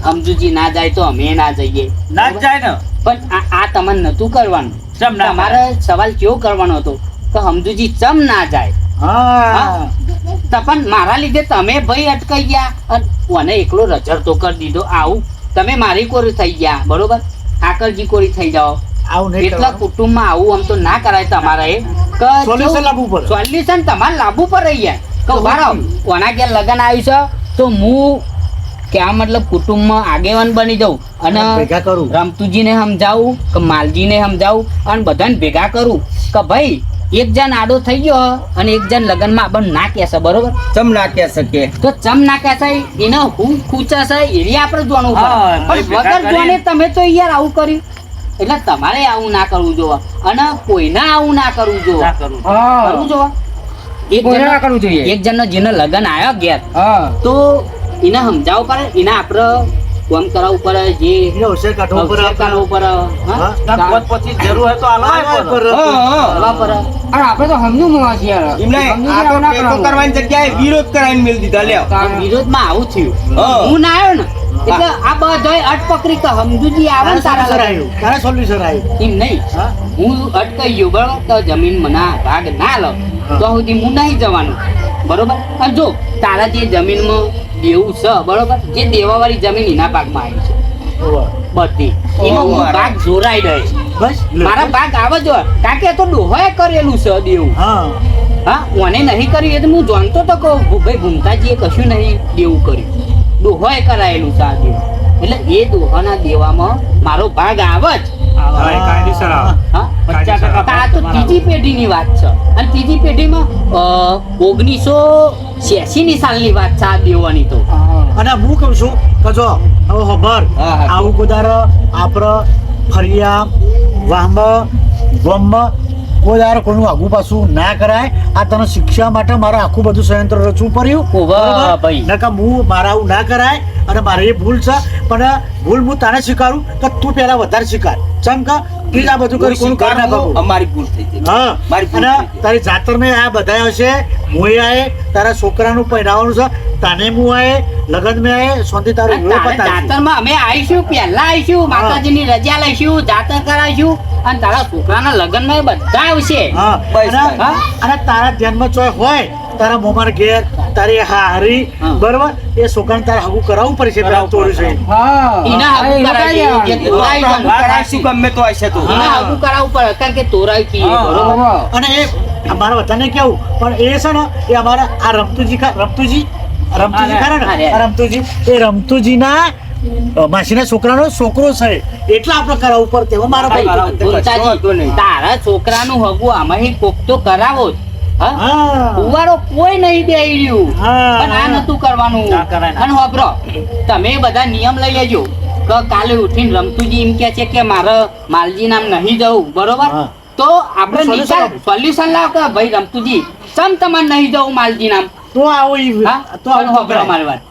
સમજુજી ના જાય તો અમે ના જઈએ ના જ જાય ને. પણ આ તમને નતું કરવાનું ચમ ના તમારે સવાલ કેવો કરવાનો હતો કે સમજુજી ચમ ના જાય હા તો પણ મારા લીધે તમે ભાઈ અટકાઈ ગયા અને મને એકલો રજડતો કરી દીધો આવું તમે મારી કોરી થઈ ગયા બરોબર આકરજી કોરી થઈ જાઓ આવું નહીં એટલા કરવાનું. કુટુંબમાં આવું આમ તો ના કરાય તમારે Solution લાવવું પડે. સોલ્યુશન તમારે લાવવું પડે યાર કે વારો કોના ઘેર લગન આવ્યું છે તો હું કે આ મતલબ કુટુંબમાં આગેવાન બની જાઉં અને ભેગા કરું રમતુજીને સમજાવું કે માલજીને સમજાવું અને બધાને ભેગા કરું કે ભાઈ એક જણ આડો થઈ ગયો અને એક જણ લગનમાં આપણને ના કહેશે બરોબર ચમ ના કહે શકે તો ચમ ના કહેશે એને હું ખૂચા છે એ આપણે જાણવું હા, પડે પણ ભેગા વગર જાણે કરીને. તમે તો યાર આવું કર્યું એટલે તમારે આવું ના કરવું જોવા અને કોઈને આવું ના કરવું જોવા ના કરવું. હા કરવું જોવા એક કોઈને ના જણનો- કરવું જોઈએ. એક જણનો જેને લગન આવ્યો ઘેર હા તો એને સમજાવવું પડે એને આપણે કામ કરાવવું પડે જે એને હોશિયાર કાઢવો પડે અવસર કાઢવું પડે હા? કરવા પડે. અને આપણે તો સમજુ મોવા છીએ યાર. એમને સમજુ આ તો જેવા ના ટેકો કરવાનું. કરવાની જગ્યાએ વિરોધ કરાવીને મેલ દીધા લ્યો આ વિરોધમાં આવું થયું હા. હું ના આવ્યો ને એટલે આ બધાય અટપકડી કે સમજુજી આવે ને તારા સોલ્યુશન લગન. આવ્યું તારા સોલ્યુશન આવ્યું એમ નહીં હા? હું અટકાઈ ગયો બરોબર તો જમીન મને ભાગ ના લો તો સુધી હું નહીં જવાનું બરોબર અને જો તારા જે જમીનમાં દેવું છે બરોબર જે દેવાવાળી જમીન એના ભાગમાં આવી છે બધી એમાં હું મારા. ભાગ જોરાઈ રહે બસ મારા ભાગ આવે જો કારણ કે એ તો ડોહોએ કરેલું છે દેવું હા હા મને નહીં કર્યું એ તો હું જાણતો તો કહું ભાઈ ભૂમતાજીએ કશું નહીં દેવું કર્યું ડોહોએ કરાયેલું છે આ દેવું એટલે એ ડોહાના દેવામાં મારો ભાગ આવે જ હા, એ કાયદેસર આવે. હા 50% આ તો ત્રીજી પેઢીની વાત છે અને ત્રીજી પેઢીમાં 1986 સાલની વાત છે આ દેવાની તો હા. અને હું કહું છું કે જો હવે ખબર હા, હા. આવું કુદાર આપણે ફરિયા વાહમાં ગોમમાં કોદાર કોઈનું આગું પાછું ના કરાય આ તને શિક્ષા માટે મારે આખું બધું સંયંત્ર રચવું પડ્યું ઓવા બરોબર? ભાઈ. નકર હું મારા આવું ના કરાય અને મારે એ ભૂલ છે પણ ભૂલ હું તારે સ્વીકારું કે તું પહેલા વધારે સ્વીકાર ચમ કે તું જ આ બધું કરી કોઈનું કર ના પાકું. અમારી ભૂલ થઈ ગઈ હા મારી ભૂલ અને થઈ ગઈ. તારી જાતર ને આ બધા હશે મોયાએ તારા છોકરાનું પહેરાવાનું છે તને હું આએ લગન મેં આએ સોંતી તારું વિવાહ પતાવીશું. જાતરમાં અમે આવીશું પહેલા આવીશું માતાજીની રજા લઈશું જાતર કરાવીશું અને તારા છોકરાના લગ્નમાં બધા આવશે હા બસ, અને- હા? અને તારા ધ્યાનમાં ચોય હોય તારા મોમાર ઘેર તારી હારી હા. બરોબર એ છોકરાને તારે હગું કરાવવું પડશે પેલા તોડ્યું છે હા. એના હા, હાગું એ કરાવી લોકાઈ જે આવે. તોરાઈ આપણે છે. કરાવીશું ગમે તો હશે તો એના હાગું કરાવવું પડે કારણ કે તોરાઈ કીએ હા, બરોબર બરોબર. અને એ અમારા વતનને કેવું પણ એ છે ને એ અમારા આ રમતુજી રમતુજી ખરા ને અરે. આ રમતુજી એ રમતુજીના માસીના છોકરાનો છોકરો છે એટલે આપણે કરાવવું પડે તેવો મારો ભાઈ ભાઈ, ભૂલતાજી, તારા છોકરાનું હગું આમાંથી કોક તો કરાવો જ. હા? હા કુંવારો કોઈ નહીં બેહી રહ્યું હા. પણ આ નતું કરવાનું ના કરાય, ના. અને હોભરો તમે બધા નિયમ લઈ લેજો કે કાલે ઉઠીને રમતુજી એમ કે છે કે મારે માલજી નામ નહીં જવું બરોબર હા. તો આપણે Solution સોલ્યુશન લાવ કે ભાઈ રમતુજી ચમ તમારે નહીં જવું માલજી નામ તો આવો ઈ- હા તો પણ આવું હોભરો મારી વાત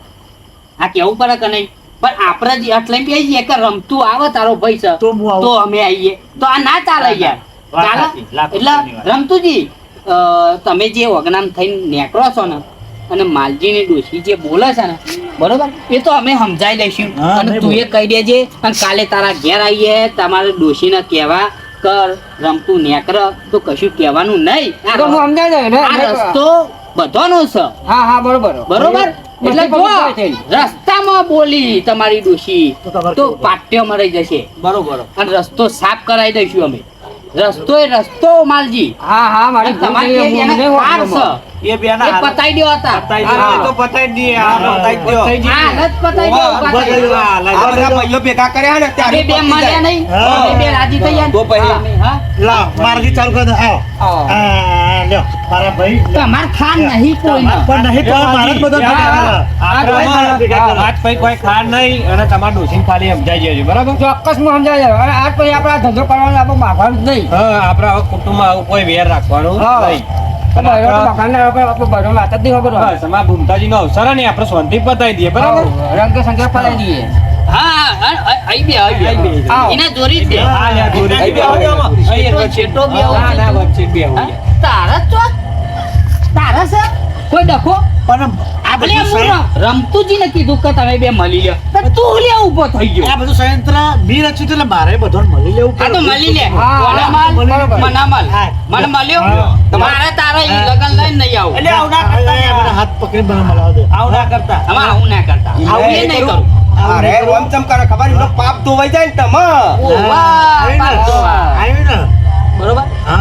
આ કેવું પડે કે નહીં પણ આપણે જ એટલે બેસી જઈએ કે રમતું આવે તારો ભાઈ છે તો હું આવું. તો અમે આવીએ તો આ ના ચાલે યાર વાત ચાલે સાચી, લાખ એટલે રૂપિયાની વાત. રમતુજી તમે જે વગનામ થઈને નીકળો છો ને અને માલજીની ડોશી જે બોલે છે ને બરોબર એ તો અમે સમજાઈ દઈશું હા, અને નહીં તું એ બોલ. કહી દેજે અને કાલે તારા ઘેર આવીએ તમારે ડોશીને કહેવા કર રમતું નેકર તો કશું કહેવાનું નહીં એ તો હું સમજાઈ જાય ને. આ રસ્તો બધાનો છે હા હા બરોબર બરોબર એટલે બધી જો પબ્લિક થઈ. રસ્તામાં બોલી તમારી ડોશી તો તમારે તો કેવું? પાટ્યો મરાઈ જશે બરોબર અને રસ્તો સાફ કરાવી દઈશું અમે રસ્તો એ રસ્તો માલજી હા હા મારી અને તમારી ભૂલ થઈ, જે હું બેને નહીં કાર વાંચતો. છે એ બેના એ પતાઈ દ્યો હતા હા, એ તો પતાઈ દઈએ આ પતાઈ દ્યો. આ હાલત પતાઈ દ્યો, વાહ, પતાઈ દ્યો. આ બધા ભાઈઓ ભેગા કર્યા ને અમે ત્યારે બે પતી મળ્યા જાય. નહીં હા. અમે બે રાજી થઈ ગયા તો પછી? અમે, હા? લા મારથી ચાલુ કરી દે આવો આવો. આ લ્યો મારા ભાઈ તમાર ખાન નહીં કોઈને પણ નહીં તો મારે જ બધો ભેગા કરવા. આપણે ભેગા કરવા. આજ પછી કોઈ ખાર નહીં અને તમારા ડોશીને ખાલી સમજાઈ જજો બરાબર ચોક્કસ હું સમજાઈ જાય અને આજ પછી આપણે આ ધંધો કરવાનો આપણે માગવાનું જ નહીં. હા આપણે હવે કુટુંબમાં આવું કોઈ વેર રાખવાનું હા. નહીં તો બહેરો તો મકાનના લોકો આપણે બહેરો વાત જ નહીં ખબર હોય. બસ અમારા ભૂમતાજીનો અવસર હે ને આપણે શાંતિ પતાવી દઈએ બરાબર રંગ સંખ્યા પલાઈ દઈએ. હા આઈ બે આવો. એના જોરી જ બે હા, લે, દોરી અહીં બે બેહો, હોય. બેહો. અહીં વચ્ચે. છેટો બે ના, ના, વચ્ચે બે હોય. હા? તારા જ ચોક તારા છે કોઈ ડખો પણ આ આપણે બધું સંયંત્ર- રમતુજીને કીધું કે તમે બે મળી લ્યો તો તું લે ઊભો થઈ ગયો આ બધું સંયંત્ર બી રચ્યું છે એટલે મારે બધાને મળી લેવું આ તો મળી લે હા, મને માલ, બરોબર. મને માલ. હા. મને મળ્યો હા. મારે તારા ઈ લગન લઈને નહીં આવું એટલે આવું ના કરતા આ બધા હાથ પકડી મને મળાવ દે આવું ના કરતા આમાં આવું ના કરતા આવું એ નહીં કરું અરે રોમ ચમ કરે ખબર એમનો પાપ ધોવાઈ જાય ને તમે ઓ વાહ, પાપ ધોવા. આવ્યું ને બરોબર હા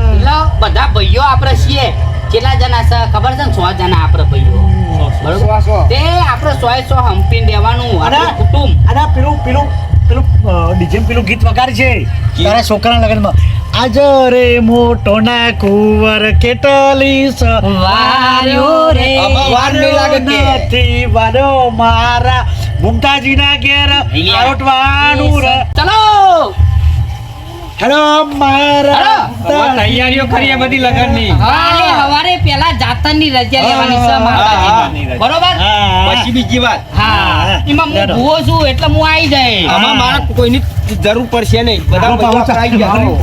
એટલે બધા ભાઈઓ આપણે છીએ કેટલા જણા છે ખબર છે ને 100 જણા આપણે ભાઈઓ બરોબર સો, સો. તે આપણે 100 હંપીને દેવાનું અને આપણું કુટુંબ અને પેલું પેલું પેલું ડીજે પેલું ગીત વગાડ છે તારા છોકરાના લગ્નમાં આજ રે મોટો ના કુંવર કેટલી વાર્યો રે. આમાં વાર નહીં લાગે કે. નથી વાર્યો મારા મુમતાજીના ઘેર આરોટવાનું રે ચલો હેલો મારા હવે તૈયારીઓ કરીએ બધી લગનની કાલે સવારે પેલા જાતરની રજા લેવાની છે માતાજીની. બરોબર પછી બીજી વાત હા એમાં હું ભૂવો છું એટલે હું આવી જાય આમાં મારા કોઈની જરૂર પડશે નહીં બધા આવો, આવો, પૈસા આવી ગયા. આવો.